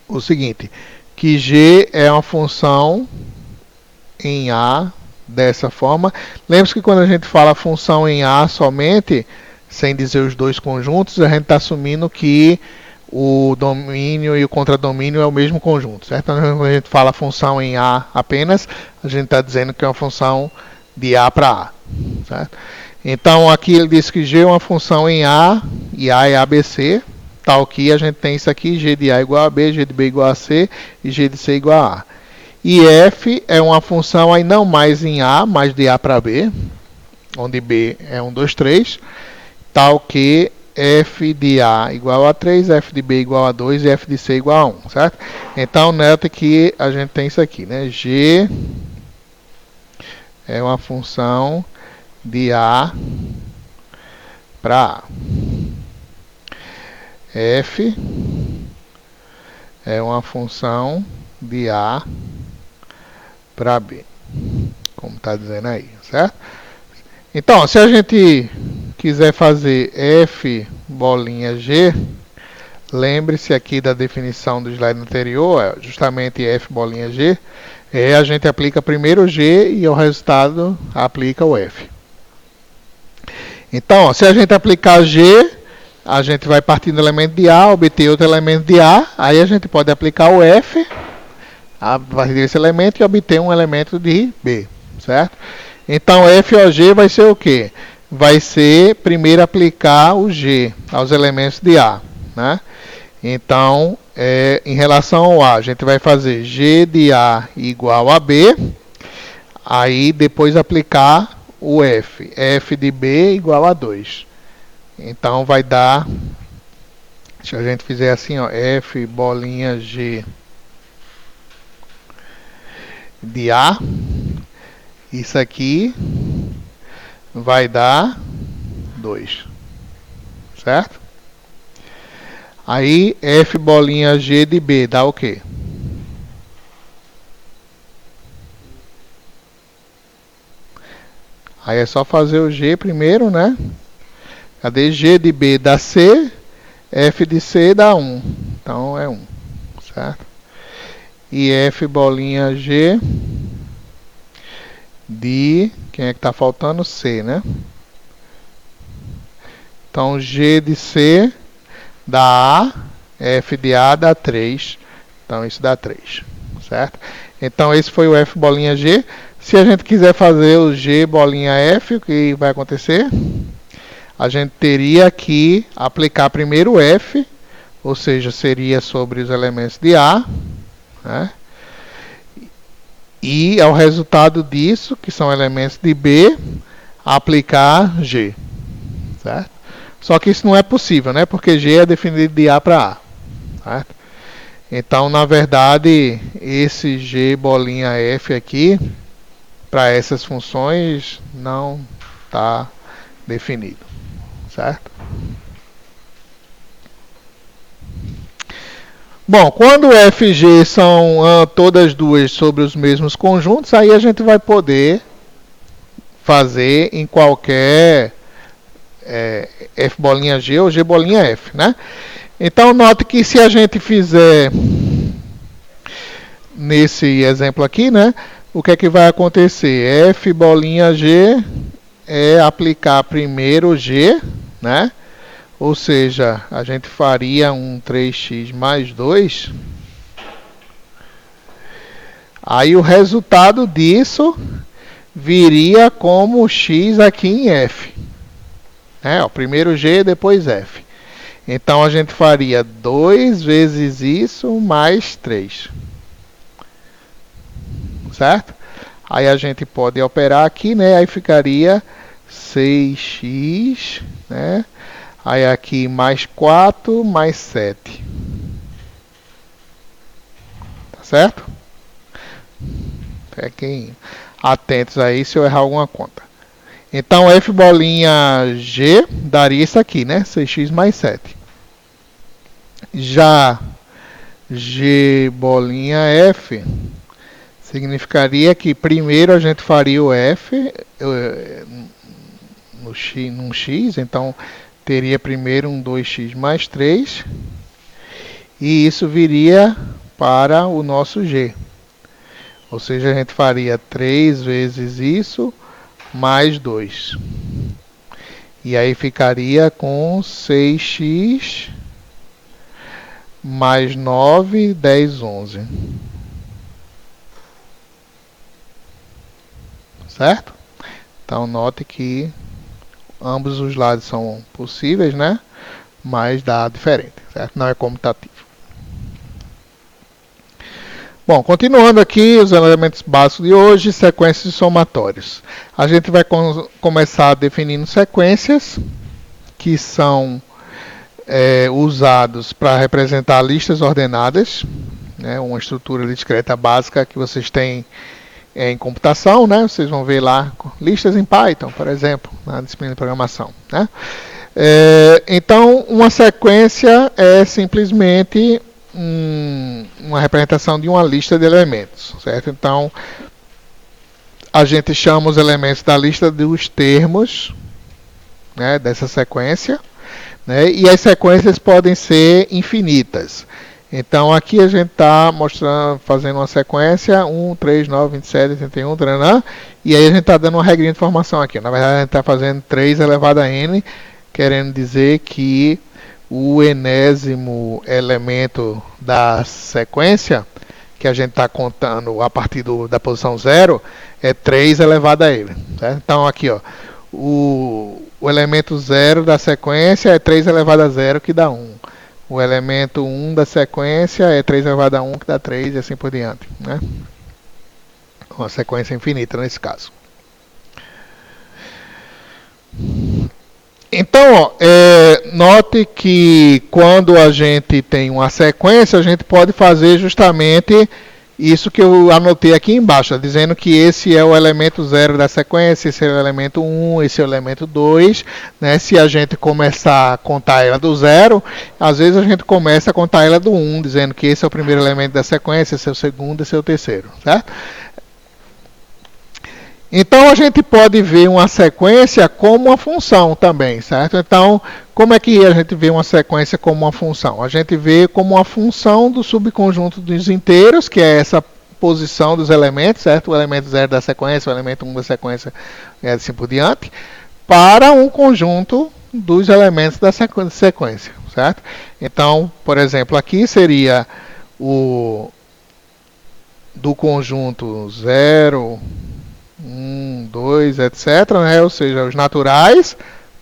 o seguinte, que G é uma função em A dessa forma. Lembre-se que quando a gente fala função em A somente, sem dizer os dois conjuntos, a gente está assumindo que o domínio e o contradomínio é o mesmo conjunto, certo? Então, quando a gente fala função em A apenas, a gente está dizendo que é uma função de A para A, certo? Então, aqui ele diz que G é uma função em A, e A é ABC, tal que a gente tem isso aqui, G de A igual a B, G de B igual a C e G de C igual a A. E F é uma função aí não mais em A, mas de A para B, onde B é 1, 2, 3, tal que F de A igual a 3, F de B igual a 2 e F de C igual a 1, certo? Então, nota que a gente tem isso aqui, né? G é uma função de A para A. F é uma função de A para B, como está dizendo aí, certo? Então, se a gente quiser fazer F bolinha G, lembre-se aqui da definição do slide anterior, justamente F bolinha G, a gente aplica primeiro o G e ao resultado aplica o F. Então, ó, se a gente aplicar G, a gente vai partir do elemento de A, obter outro elemento de A, aí a gente pode aplicar o F a partir desse elemento e obter um elemento de B, certo? Então, FOG vai ser o quê? Vai ser primeiro aplicar o G aos elementos de A, né? Então, em relação ao A, a gente vai fazer G de A igual a B, aí depois aplicar o F. F de B igual a 2. Então, vai dar, se a gente fizer assim, ó, F bolinha G de A, isso aqui vai dar 2, certo? Aí F bolinha G de B dá o quê? Aí é só fazer o G primeiro, né? Cadê? G de B dá C, F de C dá 1. Então é 1, certo? E F bolinha G de... Quem é que está faltando? C, né? Então G de C dá A, F de A dá 3. Então isso dá 3, certo? Então esse foi o F bolinha G. Se a gente quiser fazer o G bolinha F, o que vai acontecer? A gente teria que aplicar primeiro o F, ou seja, seria sobre os elementos de A, né? E ao resultado disso, que são elementos de B, aplicar G, certo? Só que isso não é possível, né? Porque G é definido de A para A, certo? Então, na verdade, esse G bolinha F aqui, para essas funções, não está definido, certo? Bom, quando F e G são todas duas sobre os mesmos conjuntos, aí a gente vai poder fazer em qualquer F bolinha G ou G bolinha F, né? Então, note que se a gente fizer nesse exemplo aqui, né? O que é que vai acontecer? F bolinha G é aplicar primeiro G, né? Ou seja, a gente faria um 3x mais 2. Aí o resultado disso viria como x aqui em F. Ó, primeiro G, depois F. Então a gente faria 2 vezes isso mais 3. Certo? Aí a gente pode operar aqui, né? Aí ficaria 6x, né? Aí aqui mais 4 mais 7. Tá certo? Fiquem atentos aí se eu errar alguma conta. Então, F bolinha G daria isso aqui, né? 6x mais 7. Já G bolinha F significaria que primeiro a gente faria o F num x, então teria primeiro um 2x mais 3, e isso viria para o nosso G. Ou seja, a gente faria 3 vezes isso, mais 2. E aí ficaria com 6x, mais 9, 10, 11. Certo? Então, note que ambos os lados são possíveis, né? Mas dá diferente, certo? Não é comutativo. Bom, continuando aqui os elementos básicos de hoje, sequências e somatórios. A gente vai começar definindo sequências que são usados para representar listas ordenadas, né? Uma estrutura discreta básica que vocês têm em computação, né? Vocês vão ver lá listas em Python, por exemplo, na disciplina de programação, né? Então, uma sequência é simplesmente uma representação de uma lista de elementos, certo? Então, a gente chama os elementos da lista dos termos, né, dessa sequência, né? E as sequências podem ser infinitas. Então aqui a gente está mostrando, fazendo uma sequência 1, 3, 9, 27, 81, taranã, e aí a gente está dando uma regrinha de formação aqui. Na verdade a gente está fazendo 3 elevado a n, querendo dizer que o enésimo elemento da sequência, que a gente está contando a partir da posição 0, é 3 elevado a ele. Certo? Então aqui, ó, o elemento 0 da sequência é 3 elevado a 0, que dá 1. O elemento 1 da sequência é 3 elevado a 1, que dá 3, e assim por diante. Né? Uma sequência infinita nesse caso. Então, ó, note que quando a gente tem uma sequência, a gente pode fazer justamente isso que eu anotei aqui embaixo, dizendo que esse é o elemento 0 da sequência, esse é o elemento 1, esse é o elemento 2. Né? Se a gente começar a contar ela do 0, às vezes a gente começa a contar ela do 1, dizendo que esse é o primeiro elemento da sequência, esse é o segundo, esse é o terceiro. Certo? Então a gente pode ver uma sequência como uma função também, certo? Então, como é que a gente vê uma sequência como uma função? A gente vê como uma função do subconjunto dos inteiros, que é essa posição dos elementos, certo? O elemento 0 da sequência, o elemento 1 da sequência, e assim por diante, para um conjunto dos elementos da sequência, certo? Então, por exemplo, aqui seria o do conjunto 0, 1, 2, etc., né? Ou seja, os naturais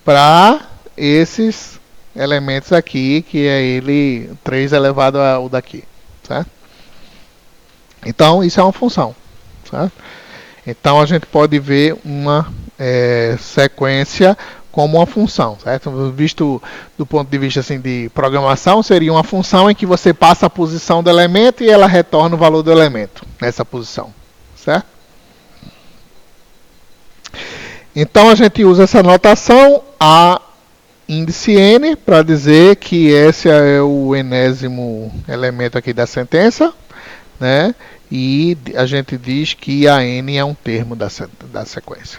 para esses elementos aqui, que é ele 3 elevado ao daqui. Certo? Então, isso é uma função. Certo? Então, a gente pode ver uma sequência como uma função. Certo? Visto do ponto de vista assim, de programação, seria uma função em que você passa a posição do elemento e ela retorna o valor do elemento nessa posição. Certo? Então a gente usa essa notação A índice n para dizer que esse é o enésimo elemento aqui da sentença, né? E a gente diz que a n é um termo da sequência.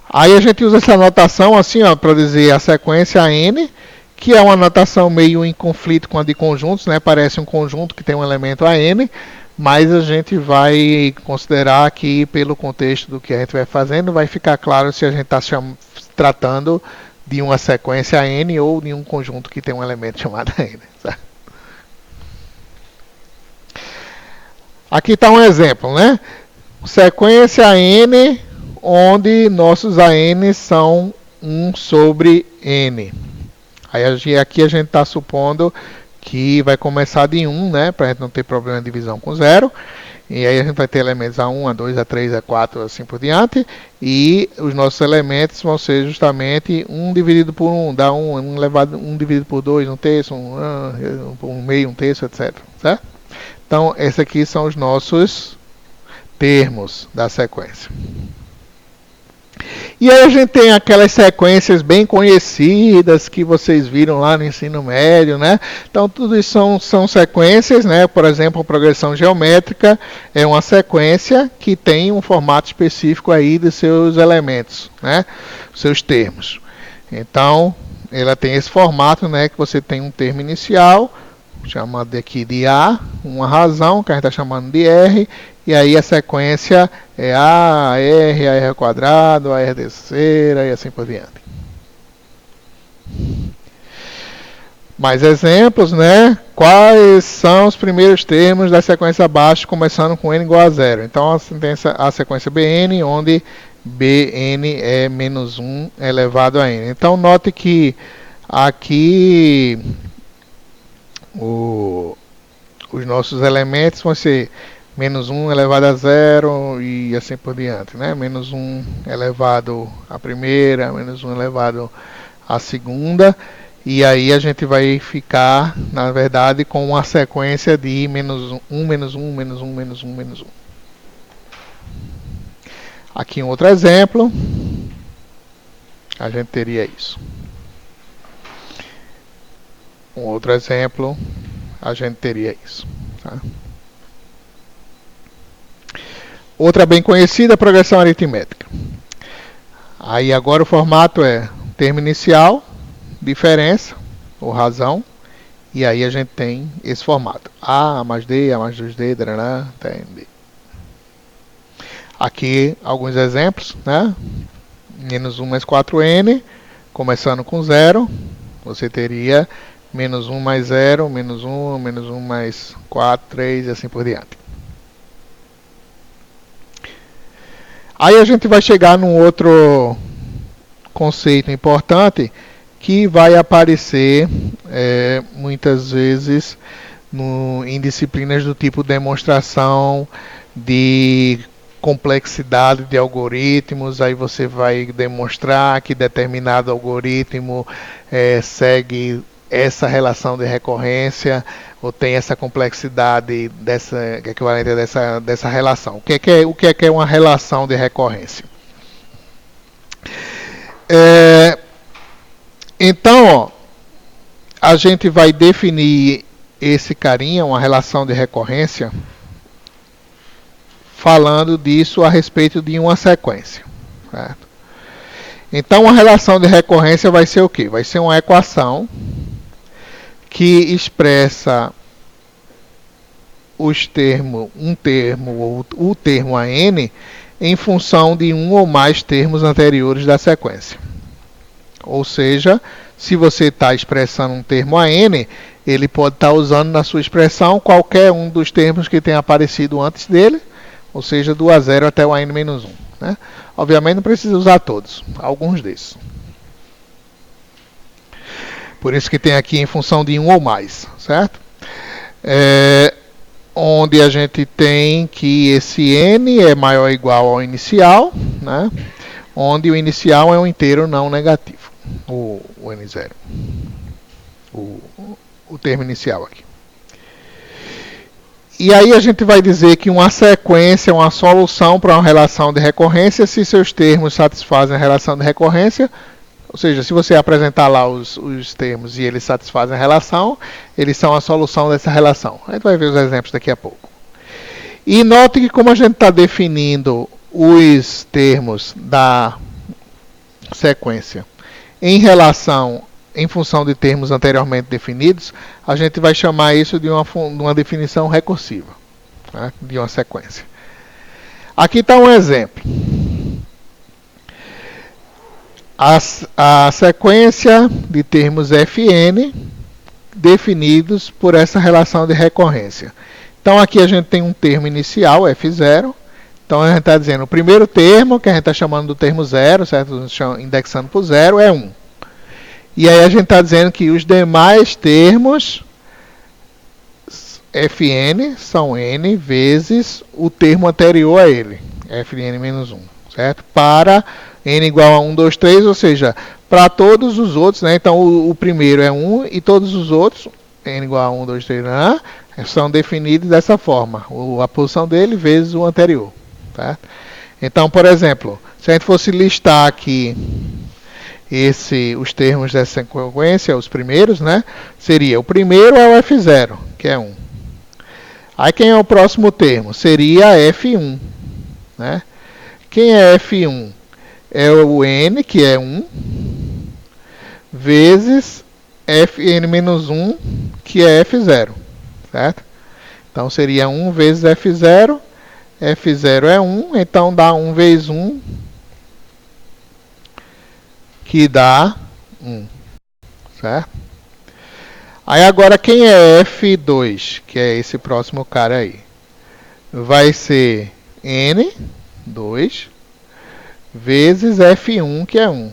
Aí a gente usa essa notação assim, para dizer a sequência n, que é uma notação meio em conflito com a de conjuntos, né? Parece um conjunto que tem um elemento a n, mas a gente vai considerar que, pelo contexto do que a gente vai fazendo, vai ficar claro se a gente está tratando de uma sequência n ou de um conjunto que tem um elemento chamado n. Certo? Aqui está um exemplo, né? Sequência n, onde nossos AN são 1 sobre n. Aí aqui a gente está supondo que vai começar de 1, né, para a gente não ter problema de divisão com 0. E aí a gente vai ter elementos A1, A2, A3, A4, assim por diante. E os nossos elementos vão ser justamente 1 dividido por 1, dá 1 dividido por 2, 1 terço, 1 meio, 1 terço, etc. Certo? Então, esses aqui são os nossos termos da sequência. E aí a gente tem aquelas sequências bem conhecidas que vocês viram lá no ensino médio, né? Então tudo isso são sequências, né? Por exemplo, a progressão geométrica é uma sequência que tem um formato específico aí de seus elementos, né? Seus termos. Então, ela tem esse formato, né? Que você tem um termo inicial, chamado aqui de A, uma razão, que a gente está chamando de R, e aí a sequência é A, R, AR quadrado, AR terceira e assim por diante. Mais exemplos, né? Quais são os primeiros termos da sequência abaixo, começando com n igual a 0? Então a sequência Bn, onde Bn é menos 1 elevado a n. Então note que aqui os nossos elementos vão ser menos 1 elevado a 0 e assim por diante, né? Menos 1 elevado à primeira, menos 1 elevado à segunda, e aí a gente vai ficar, na verdade, com uma sequência de menos 1, menos 1, menos 1, menos 1, menos 1. Aqui um outro exemplo, a gente teria isso. Um outro exemplo, a gente teria isso. Tá? Outra bem conhecida, progressão aritmética. Aí agora o formato é termo inicial, diferença, ou razão, E aí a gente tem esse formato. A mais D, A mais 2D, até D. Aqui alguns exemplos, né? Menos 1 mais 4n, começando com 0, você teria menos 1 mais 0, menos 1 mais 4, 3 e assim por diante. Aí a gente vai chegar num outro conceito importante que vai aparecer muitas vezes em disciplinas do tipo demonstração de complexidade de algoritmos. Aí você vai demonstrar que determinado algoritmo segue essa relação de recorrência ou tem essa complexidade equivalente dessa relação. O que é uma relação de recorrência? Então, ó, a gente vai definir esse carinha, uma relação de recorrência, falando disso a respeito de uma sequência. Certo? Então, a relação de recorrência vai ser o quê? Vai ser uma equação que expressa o termo a n em função de um ou mais termos anteriores da sequência. Ou seja, se você está expressando um termo a n, ele pode estar usando na sua expressão qualquer um dos termos que tenha aparecido antes dele, ou seja, do A0 até o AN-1. Né? Obviamente não precisa usar todos, alguns desses. Por isso que tem aqui em função de um ou mais, certo? Onde a gente tem que esse n é maior ou igual ao inicial, né? Onde o inicial é um inteiro não negativo, o n0, o termo inicial aqui. E aí a gente vai dizer que uma sequência é uma solução para uma relação de recorrência se seus termos satisfazem a relação de recorrência. Ou seja, se você apresentar lá os termos e eles satisfazem a relação, eles são a solução dessa relação. A gente vai ver os exemplos daqui a pouco. E note que como a gente está definindo os termos da sequência em função de termos anteriormente definidos, a gente vai chamar isso de uma definição recursiva, né, de uma sequência. Aqui está um exemplo. A sequência de termos Fn definidos por essa relação de recorrência. Então aqui a gente tem um termo inicial, F0. Então a gente está dizendo o primeiro termo, que a gente está chamando do termo 0, certo? Indexando por 0, é 1. E aí a gente está dizendo que os demais termos Fn são n vezes o termo anterior a ele, Fn menos 1, certo? Para n igual a 1, 2, 3, ou seja, para todos os outros, né? Então o primeiro é 1 e todos os outros, n igual a 1, 2, 3, são definidos dessa forma, a posição dele vezes o anterior. Tá? Então, por exemplo, se a gente fosse listar aqui os termos dessa sequência, os primeiros, né? Seria o primeiro é o F0, que é 1. Aí quem é o próximo termo? Seria F1. Né? Quem é F1? É o N, que é 1, vezes Fn-1, que é F0. Certo? Então seria 1 vezes F0. F0 é 1, então dá 1 vezes 1, que dá 1. Certo? Aí agora quem é F2, que é esse próximo cara aí? Vai ser N, 2, vezes F1, que é 1.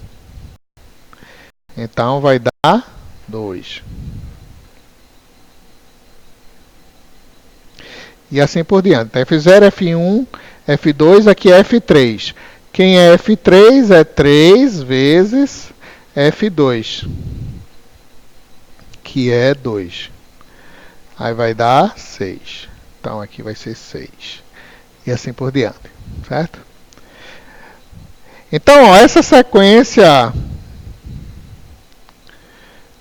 Então vai dar 2. E assim por diante. F0, F1, F2, aqui é F3. Quem é F3 é 3 vezes F2, que é 2. Aí vai dar 6. Então aqui vai ser 6. E assim por diante. Certo? Então, ó, essa sequência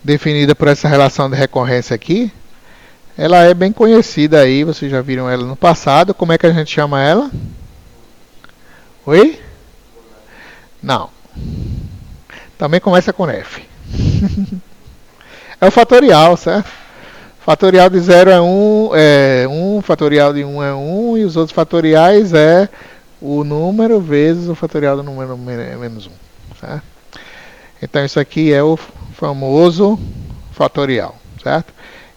definida por essa relação de recorrência aqui, ela é bem conhecida aí, vocês já viram ela no passado. Como é que a gente chama ela? Oi? Não. Também começa com F. É o fatorial, certo? Fatorial de 0 é 1, fatorial de 1 é 1, e os outros fatoriais é o número vezes o fatorial do número menos 1. Certo? Então isso aqui é o famoso fatorial. Certo?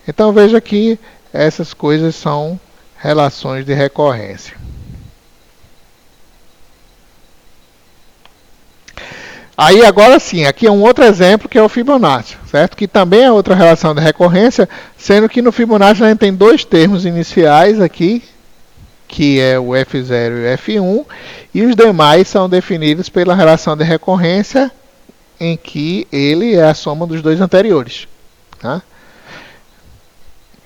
Então veja que essas coisas são relações de recorrência. Aí agora sim, aqui é um outro exemplo que é o Fibonacci, certo? Que também é outra relação de recorrência, sendo que no Fibonacci a gente tem dois termos iniciais aqui, que é o F0 e o F1, e os demais são definidos pela relação de recorrência, em que ele é a soma dos dois anteriores, tá?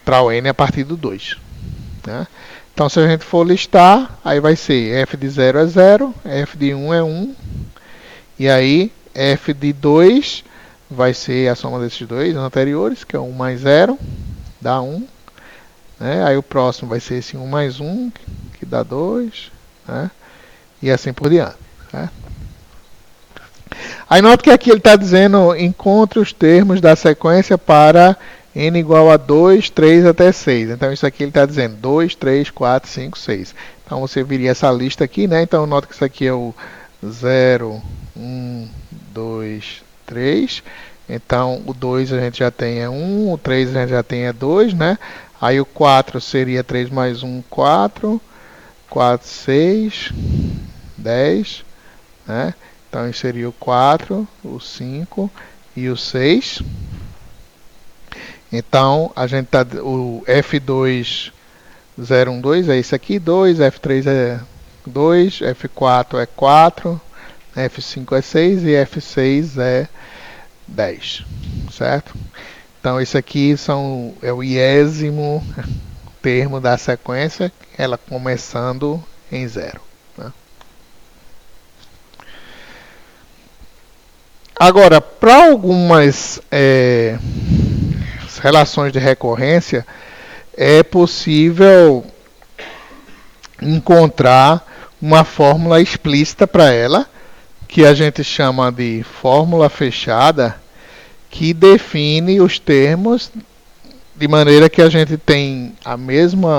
Para o n a partir do 2. Tá? Então se a gente for listar, aí vai ser f de 0 é 0, f de 1 é 1, e aí, f de 2 vai ser a soma desses dois anteriores, que é 1 mais 0, dá 1. Né? Aí o próximo vai ser esse 1 mais 1, que dá 2. Né? E assim por diante. Né? Aí nota que aqui ele está dizendo, encontre os termos da sequência para n igual a 2, 3 até 6. Então isso aqui ele está dizendo 2, 3, 4, 5, 6. Então você viria essa lista aqui, né? Então nota que isso aqui é o 0, 1, 2, 3. Então o 2 a gente já tem é 1, o 3 a gente já tem é 2, né? Aí o 4 seria 3 mais 1, 4. 4, 6, 10, né? Então isso seria o 4, o 5 e o 6. Então a gente tá o F2 0, 1, 2 é esse aqui, 2, F3 é 2, F4 é 4, F5 é 6 e F6 é 10, certo? Então esse aqui é o 10º termo da sequência, ela começando em 0. Né? Agora, para algumas relações de recorrência, é possível encontrar uma fórmula explícita para ela, que a gente chama de fórmula fechada, que define os termos de maneira que a gente tem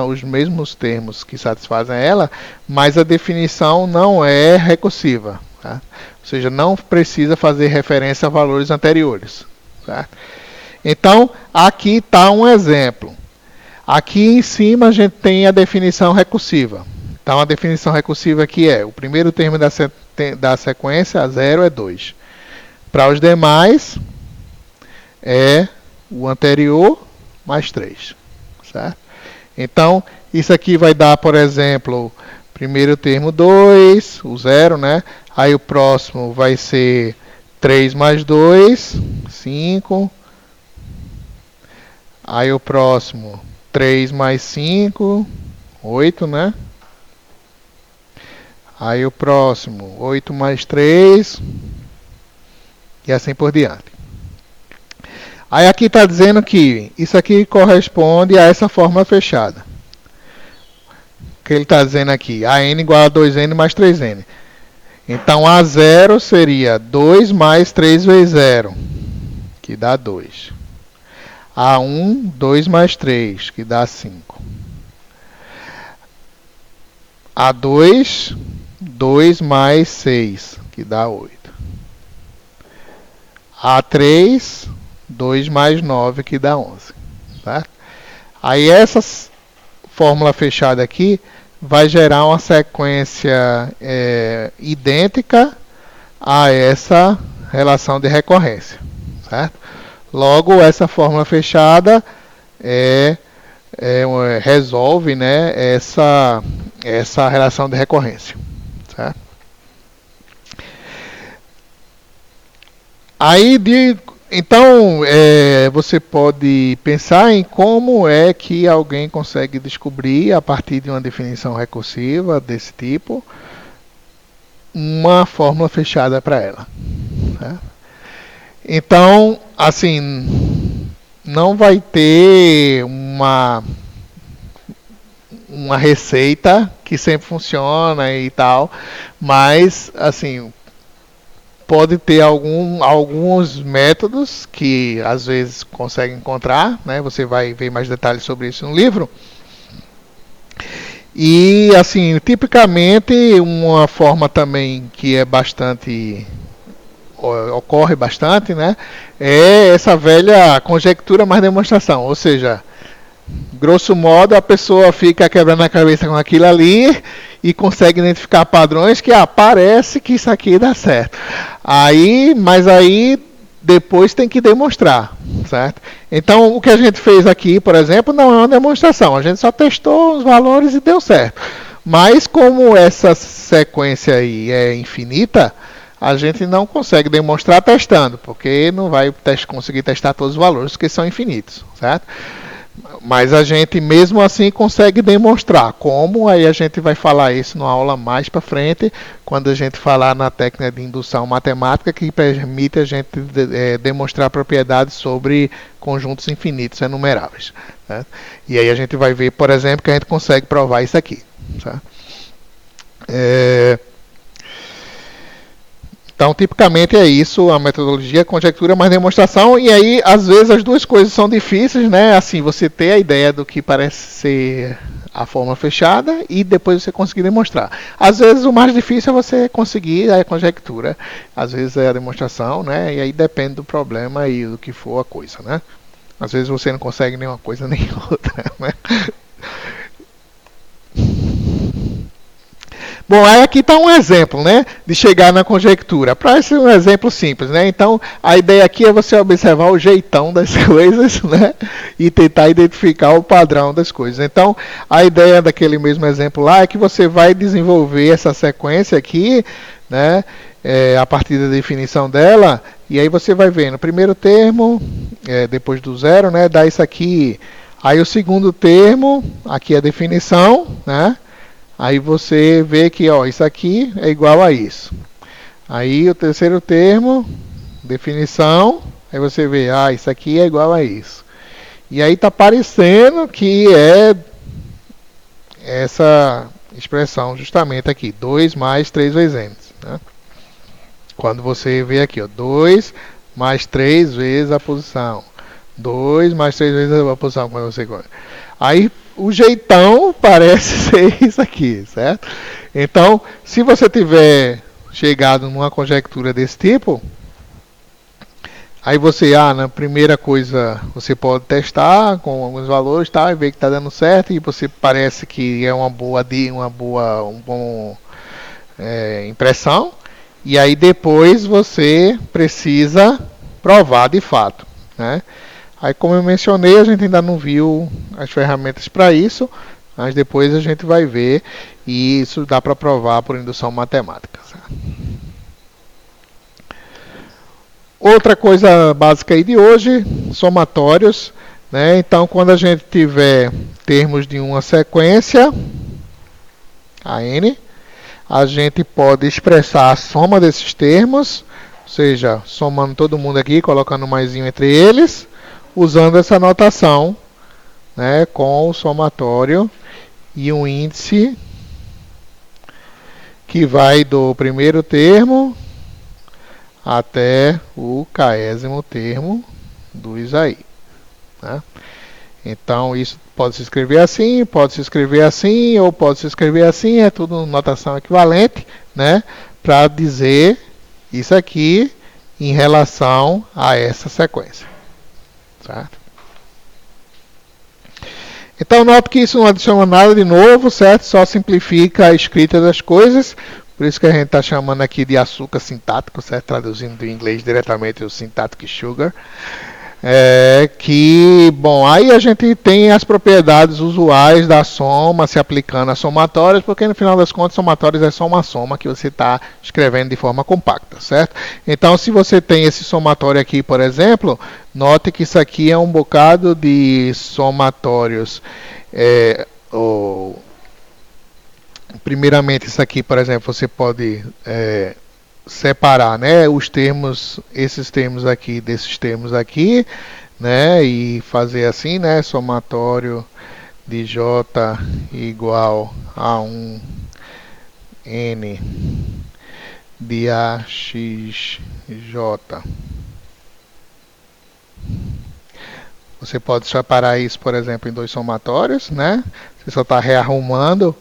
os mesmos termos que satisfazem ela, mas a definição não é recursiva. Tá? Ou seja, não precisa fazer referência a valores anteriores. Tá? Então, aqui está um exemplo. Aqui em cima a gente tem a definição recursiva. Então, a definição recursiva aqui é o primeiro termo da sequência, a 0 é 2. Para os demais, é o anterior mais 3. Certo? Então, isso aqui vai dar, por exemplo, primeiro termo 2, o 0, né? Aí o próximo vai ser 3 mais 2, 5. Aí o próximo, 3 mais 5, 8, né? Aí o próximo, 8 mais 3, e assim por diante. Aí aqui está dizendo que isso aqui corresponde a essa fórmula fechada. O que ele está dizendo aqui? A n igual a 2n mais 3n. Então a 0 seria 2 mais 3 vezes 0, que dá 2. A 1, 2 mais 3, que dá 5. A 2, 2 mais 6, que dá 8. A 3, 2 mais 9, que dá 11. Tá? Aí essa fórmula fechada aqui vai gerar uma sequência idêntica a essa relação de recorrência. Certo? Logo, essa fórmula fechada resolve, né, essa relação de recorrência. Certo? Aí, então, você pode pensar em como é que alguém consegue descobrir, a partir de uma definição recursiva desse tipo, uma fórmula fechada para ela. Certo? Então, assim, não vai ter uma receita que sempre funciona e tal, mas, assim, pode ter alguns métodos que às vezes consegue encontrar, né? Você vai ver mais detalhes sobre isso no livro. E assim, tipicamente uma forma também que é bastante ocorre bastante, né? É essa velha conjectura mais demonstração, ou seja, grosso modo a pessoa fica quebrando a cabeça com aquilo ali e consegue identificar padrões que parece que isso aqui dá certo. Mas aí depois tem que demonstrar, certo? Então o que a gente fez aqui, por exemplo, não é uma demonstração, a gente só testou os valores e deu certo. Mas como essa sequência aí é infinita, a gente não consegue demonstrar testando, porque não vai conseguir testar todos os valores que são infinitos, certo? Mas a gente mesmo assim consegue demonstrar como, aí a gente vai falar isso numa aula mais para frente, quando a gente falar na técnica de indução matemática, que permite a gente demonstrar propriedades sobre conjuntos infinitos enumeráveis. Certo? E aí a gente vai ver, por exemplo, que a gente consegue provar isso aqui. Certo? Então, tipicamente é isso, a metodologia, conjectura mais demonstração, e aí, às vezes, as duas coisas são difíceis, né? Assim, você ter a ideia do que parece ser a forma fechada e depois você conseguir demonstrar. Às vezes, o mais difícil é você conseguir a conjectura, às vezes é a demonstração, né? E aí depende do problema e do que for a coisa, né? Às vezes você não consegue nem uma coisa nem outra, né? Bom, aí aqui está um exemplo, né, de chegar na conjectura. Parece um exemplo simples, né? Então, a ideia aqui é você observar o jeitão das coisas, né, e tentar identificar o padrão das coisas. Então, a ideia daquele mesmo exemplo lá é que você vai desenvolver essa sequência aqui, né, a partir da definição dela, e aí você vai ver no primeiro termo, depois do zero, né, dá isso aqui. Aí o segundo termo, aqui é a definição, né? Aí você vê que isso aqui é igual a isso. Aí o terceiro termo, definição, aí você vê, isso aqui é igual a isso. E aí está parecendo que é essa expressão justamente aqui, 2 mais 3 vezes n. Né? Quando você vê aqui, 2 mais 3 vezes a posição. 2 mais 3 vezes a posição, como você gosta. Aí o jeitão parece ser isso aqui, certo? Então, se você tiver chegado numa conjectura desse tipo, aí você, na primeira coisa, você pode testar com alguns valores, tá, e ver que está dando certo, e você parece que é uma boa impressão, e aí depois você precisa provar de fato, né? Aí, como eu mencionei, a gente ainda não viu as ferramentas para isso, mas depois a gente vai ver, e isso dá para provar por indução matemática. Certo? Outra coisa básica aí de hoje, somatórios. Né? Então, quando a gente tiver termos de uma sequência, a n, a gente pode expressar a soma desses termos, ou seja, somando todo mundo aqui, colocando um maisinho entre eles, usando essa notação, né, com o somatório e um índice que vai do primeiro termo até o késimo termo dos aí. Né? Então, isso pode se escrever assim, pode se escrever assim, ou pode se escrever assim, é tudo notação equivalente, né, para dizer isso aqui em relação a essa sequência. Certo? Então, note que isso não adiciona nada de novo, certo? Só simplifica a escrita das coisas. Por isso que a gente está chamando aqui de açúcar sintático, certo? Traduzindo do inglês diretamente o syntactic sugar. Bom, aí a gente tem as propriedades usuais da soma se aplicando a somatórios, porque no final das contas, somatórios é só uma soma que você está escrevendo de forma compacta, certo? Então, se você tem esse somatório aqui, por exemplo, note que isso aqui é um bocado de somatórios. Primeiramente, isso aqui, por exemplo, você pode separar, né, os termos, esses termos aqui desses termos aqui, né, e fazer assim, né, somatório de j igual a 1 n de AXJ. Você pode separar isso, por exemplo, em dois somatórios, né? Você só está rearrumando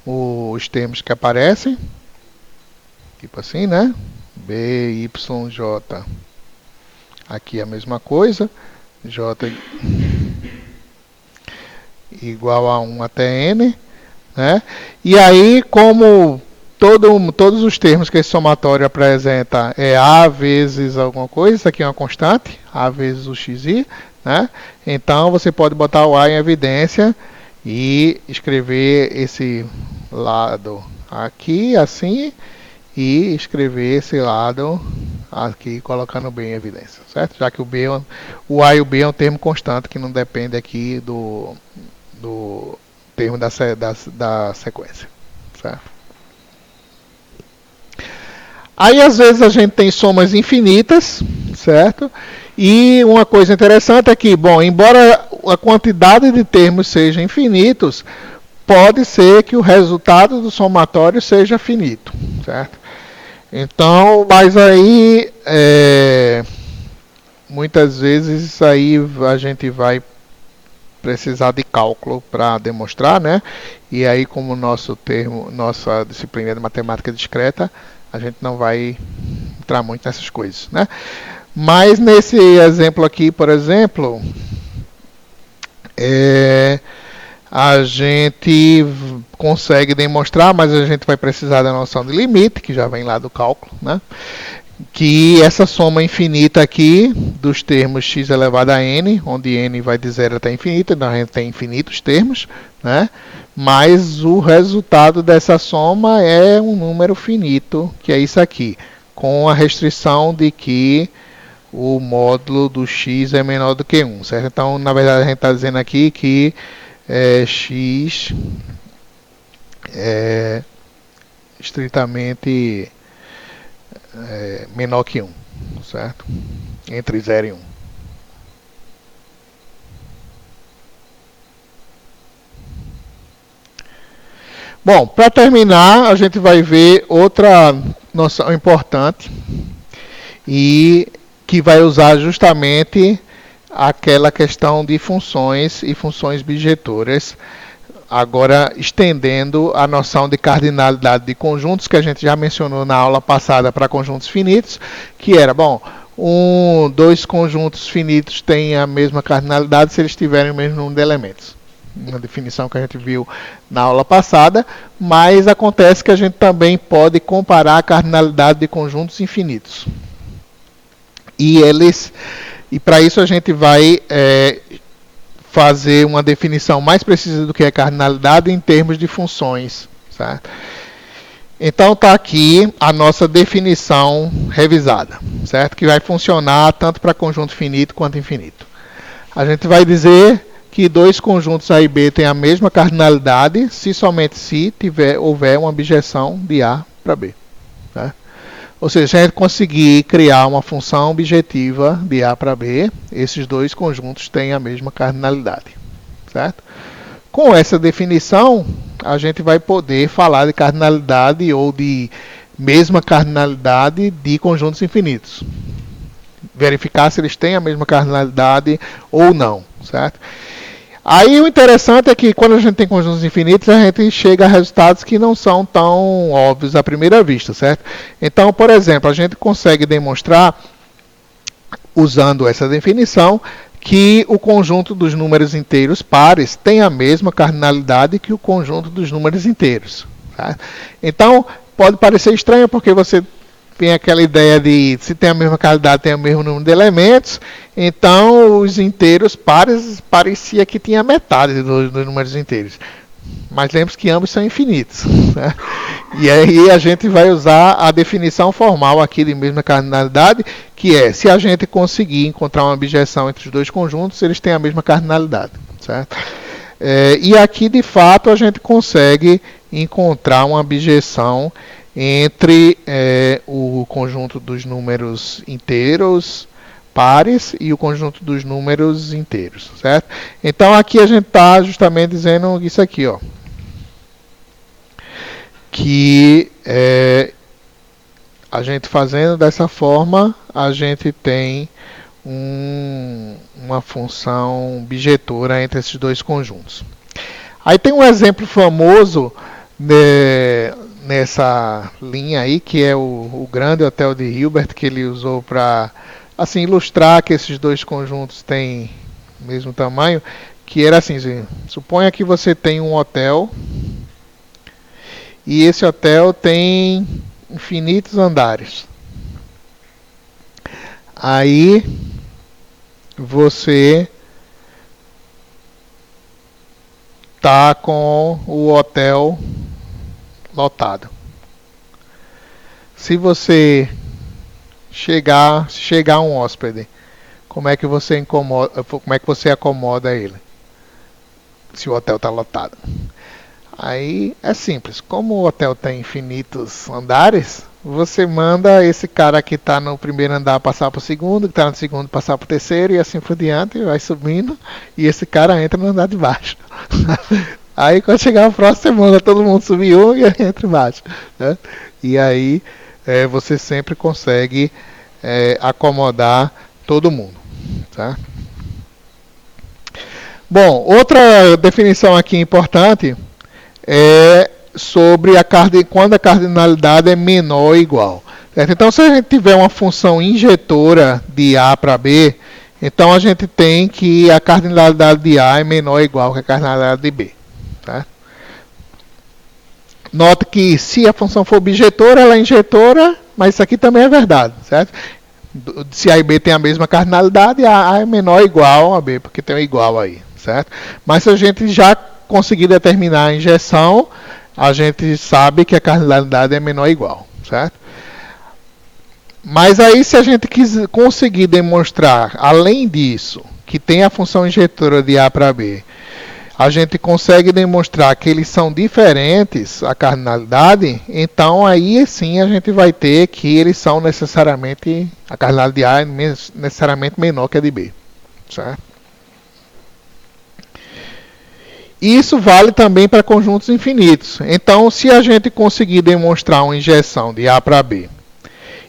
os termos que aparecem. Tipo assim, né? BYJ. Aqui a mesma coisa. J igual a 1 até N, né? E aí, como todos os termos que esse somatório apresenta é A vezes alguma coisa, isso aqui é uma constante, A vezes o xi, né? Então você pode botar o A em evidência e escrever esse lado aqui assim e escrever esse lado aqui colocando o B em evidência, certo? Já que o A e o B é um termo constante que não depende aqui do termo da sequência, certo? Aí às vezes a gente tem somas infinitas, certo? E uma coisa interessante é que, bom, embora a quantidade de termos seja infinitos, pode ser que o resultado do somatório seja finito, certo? Então, mas aí muitas vezes isso aí a gente vai precisar de cálculo para demonstrar, né? E aí, como nossa disciplina é de matemática discreta, a gente não vai entrar muito nessas coisas, né? Mas nesse exemplo aqui, por exemplo, a gente consegue demonstrar, mas a gente vai precisar da noção de limite, que já vem lá do cálculo, né? Que essa soma infinita aqui dos termos x elevado a n, onde n vai de 0 até infinito, então a gente tem infinitos termos, né? Mas o resultado dessa soma é um número finito, que é isso aqui, com a restrição de que o módulo do x é menor do que 1, certo? Então, na verdade, a gente está dizendo aqui que x é estritamente menor que 1, certo? Entre 0 e 1. Bom, para terminar, a gente vai ver outra noção importante e que vai usar justamente aquela questão de funções e funções bijetoras, agora estendendo a noção de cardinalidade de conjuntos que a gente já mencionou na aula passada para conjuntos finitos, que era, bom, dois conjuntos finitos têm a mesma cardinalidade se eles tiverem o mesmo número de elementos. Uma definição que a gente viu na aula passada, mas acontece que a gente também pode comparar a cardinalidade de conjuntos infinitos. E para isso a gente vai fazer uma definição mais precisa do que é cardinalidade em termos de funções, certo? Então está aqui a nossa definição revisada, certo? Que vai funcionar tanto para conjunto finito quanto infinito. A gente vai dizer que dois conjuntos A e B têm a mesma cardinalidade se somente se houver uma objeção de A para B, certo? Ou seja, se a gente conseguir criar uma função objetiva de A para B, esses dois conjuntos têm a mesma cardinalidade, certo? Com essa definição, a gente vai poder falar de cardinalidade ou de mesma cardinalidade de conjuntos infinitos. Verificar se eles têm a mesma cardinalidade ou não, certo? Aí o interessante é que quando a gente tem conjuntos infinitos, a gente chega a resultados que não são tão óbvios à primeira vista, certo? Então, por exemplo, a gente consegue demonstrar, usando essa definição, que o conjunto dos números inteiros pares tem a mesma cardinalidade que o conjunto dos números inteiros, certo? Então, pode parecer estranho porque você tem aquela ideia de se tem a mesma cardinalidade, tem o mesmo número de elementos, então os inteiros pares parecia que tinha metade dos números inteiros. Mas lembre-se que ambos são infinitos, né? E aí a gente vai usar a definição formal aqui de mesma cardinalidade, que é, se a gente conseguir encontrar uma objeção entre os dois conjuntos, eles têm a mesma cardinalidade, certo? E aqui, de fato, a gente consegue encontrar uma objeção entre o conjunto dos números inteiros pares e o conjunto dos números inteiros, certo? Então aqui a gente está justamente dizendo isso aqui, ó, que A gente fazendo dessa forma, a gente tem uma função bijetora entre esses dois conjuntos. Aí tem um exemplo famoso nessa linha aí, que é o Grande Hotel de Hilbert, que ele usou para assim, ilustrar que esses dois conjuntos têm o mesmo tamanho, que era assim, suponha que você tem um hotel e esse hotel tem infinitos andares. Aí você tá com o hotel lotado. Se você chegar um hóspede, como é que você acomoda ele? Se o hotel está lotado. Aí é simples, como o hotel tem infinitos andares, você manda esse cara que está no primeiro andar passar para o segundo, que está no segundo passar para o terceiro, e assim por diante, vai subindo, e esse cara entra no andar de baixo. Aí quando chegar o próximo, você manda todo mundo subir um e entra embaixo. Né? E aí você sempre consegue acomodar todo mundo. Tá? Bom, outra definição aqui importante é sobre quando a cardinalidade é menor ou igual. Certo? Então, se a gente tiver uma função injetora de A para B, então a gente tem que a cardinalidade de A é menor ou igual que a cardinalidade de B. Tá? Nota que se a função for bijetora, ela é injetora, mas isso aqui também é verdade. Certo? Se A e B tem a mesma cardinalidade, A é menor ou igual a B, porque tem um igual aí. Certo? Mas se a gente já conseguir determinar a injeção, a gente sabe que a cardinalidade é menor ou igual, certo? Mas aí se a gente conseguir demonstrar, além disso, que tem a função injetora de A para B, a gente consegue demonstrar que eles são diferentes, a cardinalidade, então aí sim a gente vai ter que eles são necessariamente, a cardinalidade de A é necessariamente menor que a de B, certo? Isso vale também para conjuntos infinitos. Então, se a gente conseguir demonstrar uma injeção de A para B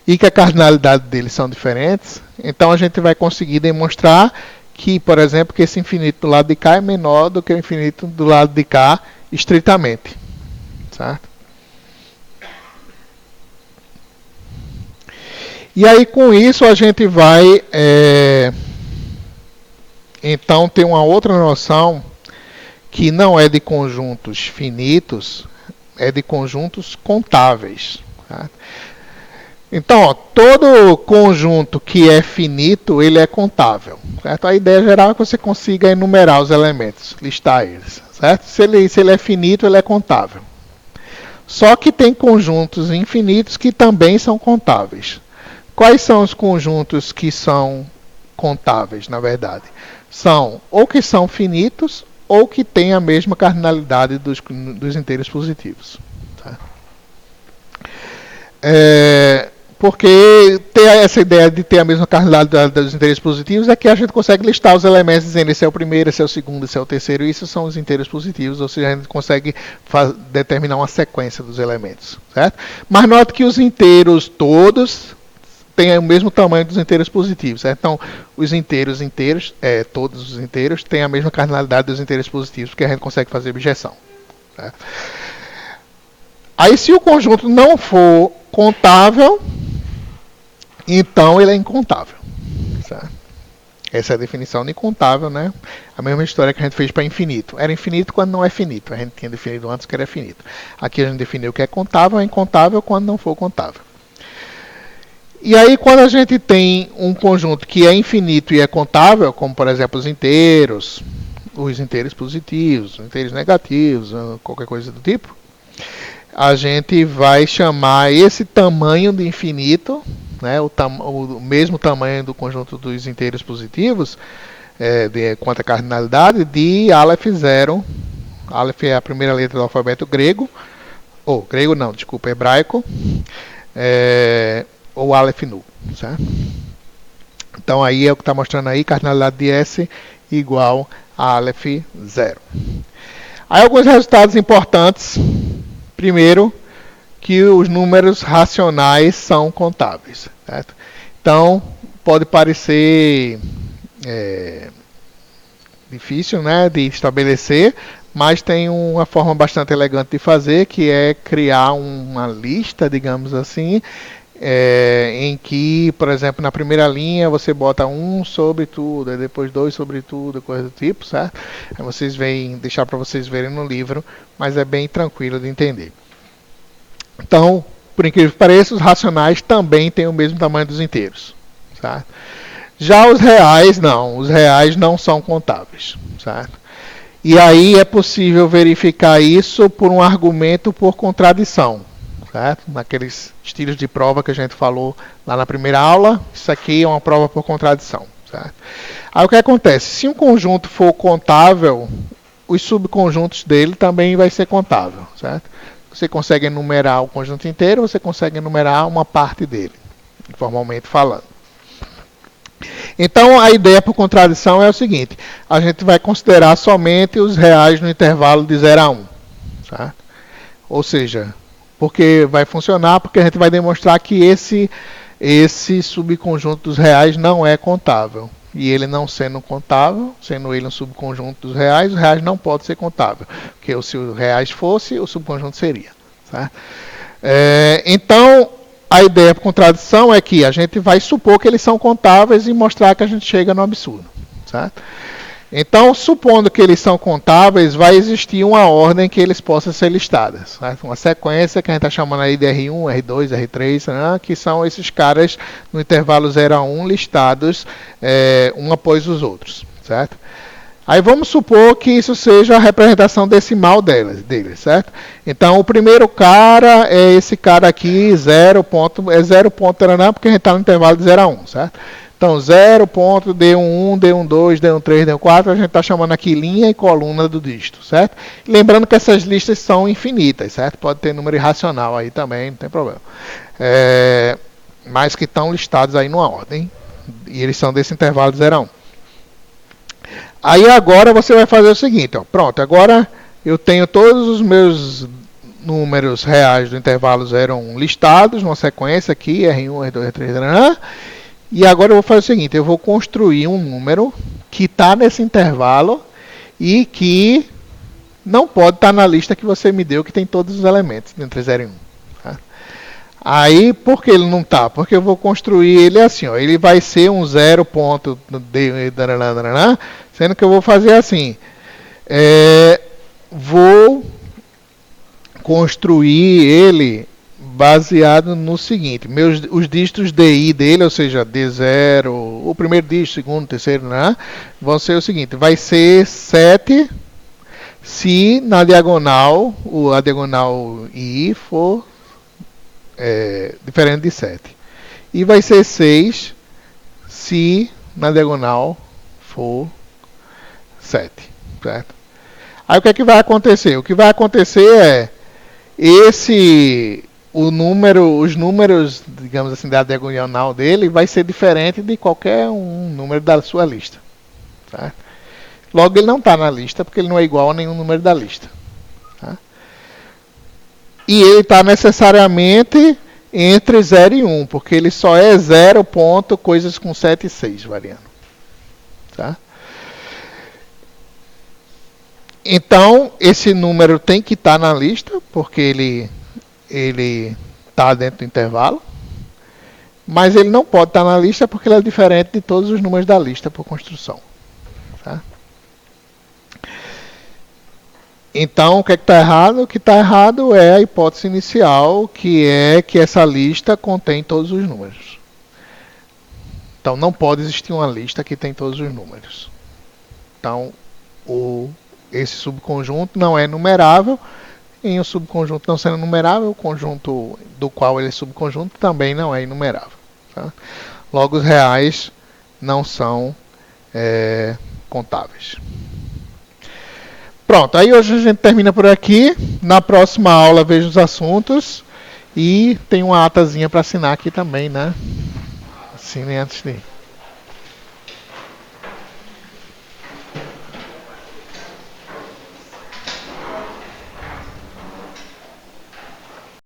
e que a cardinalidade deles são diferentes, então a gente vai conseguir demonstrar que, por exemplo, que esse infinito do lado de cá é menor do que o infinito do lado de cá estritamente. Certo? E aí, com isso, a gente vai então ter uma outra noção que não é de conjuntos finitos, é de conjuntos contáveis. Tá? Então, ó, todo conjunto que é finito, ele é contável. Certo? A ideia geral é que você consiga enumerar os elementos, listar eles. Certo? Se ele é finito, ele é contável. Só que tem conjuntos infinitos que também são contáveis. Quais são os conjuntos que são contáveis, na verdade? São ou que são finitos, ou que tem a mesma cardinalidade dos inteiros positivos. Tá? Porque ter essa ideia de ter a mesma cardinalidade dos inteiros positivos é que a gente consegue listar os elementos dizendo esse é o primeiro, esse é o segundo, esse é o terceiro, e isso são os inteiros positivos, ou seja, a gente consegue determinar uma sequência dos elementos. Certo? Mas note que os inteiros todos tem o mesmo tamanho dos inteiros positivos. Certo? Então, os inteiros, todos os inteiros, têm a mesma cardinalidade dos inteiros positivos, porque a gente consegue fazer objeção. Certo? Aí, se o conjunto não for contável, então ele é incontável. Certo? Essa é a definição de incontável, né? A mesma história que a gente fez para infinito. Era infinito quando não é finito. A gente tinha definido antes que era finito. Aqui a gente definiu que é contável, é incontável quando não for contável. E aí, quando a gente tem um conjunto que é infinito e é contável, como por exemplo os inteiros positivos, os inteiros negativos, qualquer coisa do tipo, a gente vai chamar esse tamanho de infinito, né, o mesmo tamanho do conjunto dos inteiros positivos, quanto à cardinalidade, de Aleph 0. Aleph é a primeira letra do alfabeto grego, hebraico. Ou Aleph null. Certo? Então aí é o que está mostrando aí, cardinalidade de S igual a Aleph 0. Aí alguns resultados importantes. Primeiro, que os números racionais são contáveis, certo? Então, pode parecer difícil, né, de estabelecer, mas tem uma forma bastante elegante de fazer, que é criar uma lista, digamos assim, em que, por exemplo, na primeira linha você bota 1 sobre tudo, aí depois 2 sobre tudo, coisa do tipo, certo? Aí vocês veem, deixar para vocês verem no livro, mas é bem tranquilo de entender. Então, por incrível que pareça, os racionais também têm o mesmo tamanho dos inteiros, certo? Já os reais não são contáveis, certo? E aí é possível verificar isso por um argumento por contradição, certo? Naqueles estilos de prova que a gente falou lá na primeira aula, isso aqui é uma prova por contradição, certo? Aí o que acontece? Se um conjunto for contável, os subconjuntos dele também vai ser contável, certo? Você consegue enumerar o conjunto inteiro, você consegue enumerar uma parte dele, formalmente falando. Então, a ideia por contradição é o seguinte: a gente vai considerar somente os reais no intervalo de 0 a 1. Certo? Ou seja, porque vai funcionar, porque a gente vai demonstrar que esse subconjunto dos reais não é contável. E ele não sendo contável, sendo ele um subconjunto dos reais, os reais não pode ser contável. Porque se os reais fosse, o subconjunto seria. Certo? Então, a ideia por contradição é que a gente vai supor que eles são contáveis e mostrar que a gente chega no absurdo. Certo? Então, supondo que eles são contáveis, vai existir uma ordem que eles possam ser listados. Certo? Uma sequência que a gente está chamando aí de R1, R2, R3, né? Que são esses caras no intervalo 0 a 1 listados um após os outros. Certo? Aí vamos supor que isso seja a representação decimal deles, certo? Então o primeiro cara é esse cara aqui, 0 ponto, porque a gente está no intervalo de 0 a 1, certo? Então 0 ponto, D11, D12, D13, D14, a gente está chamando aqui linha e coluna do dígito, certo? Lembrando que essas listas são infinitas, certo? Pode ter número irracional aí também, não tem problema. Mas que estão listados aí numa ordem, e eles são desse intervalo de 0 a 1. Aí agora você vai fazer o seguinte, ó, pronto, agora eu tenho todos os meus números reais do intervalo 0 a 1 listados, numa sequência aqui, R1, R2, R3, e agora eu vou fazer o seguinte, eu vou construir um número que está nesse intervalo e que não pode estar na lista que você me deu, que tem todos os elementos entre 0 e 1. Tá? Aí, por que ele não está? Porque eu vou construir ele assim, ó, ele vai ser um 0 ponto, sendo que eu vou fazer assim, vou construir ele baseado no seguinte, os dígitos DI dele, ou seja, D0, o primeiro dígito, segundo, terceiro, né, vão ser o seguinte, vai ser 7 se na diagonal, a diagonal I for diferente de 7. E vai ser 6 se na diagonal for 7, certo? Aí o que é que vai acontecer? O que vai acontecer os números, digamos assim, da diagonal dele vai ser diferente de qualquer um número da sua lista, certo? Logo ele não está na lista porque ele não é igual a nenhum número da lista, tá? E ele está necessariamente entre 0 e 1, porque ele só é 0 ponto coisas com 7 e 6 variando, tá? Então, esse número tem que estar na lista, porque ele está dentro do intervalo, mas ele não pode estar na lista porque ele é diferente de todos os números da lista por construção. Tá? Então, o que está errado? O que está errado é a hipótese inicial, que é que essa lista contém todos os números. Então, não pode existir uma lista que tem todos os números. Então, esse subconjunto não é numerável. Em um subconjunto não sendo numerável, o conjunto do qual ele é subconjunto também não é inumerável. Tá? Logo, os reais não são contáveis. Pronto, aí hoje a gente termina por aqui. Na próxima aula vejo os assuntos. E tem uma atazinha para assinar aqui também, né? Assine antes de ir.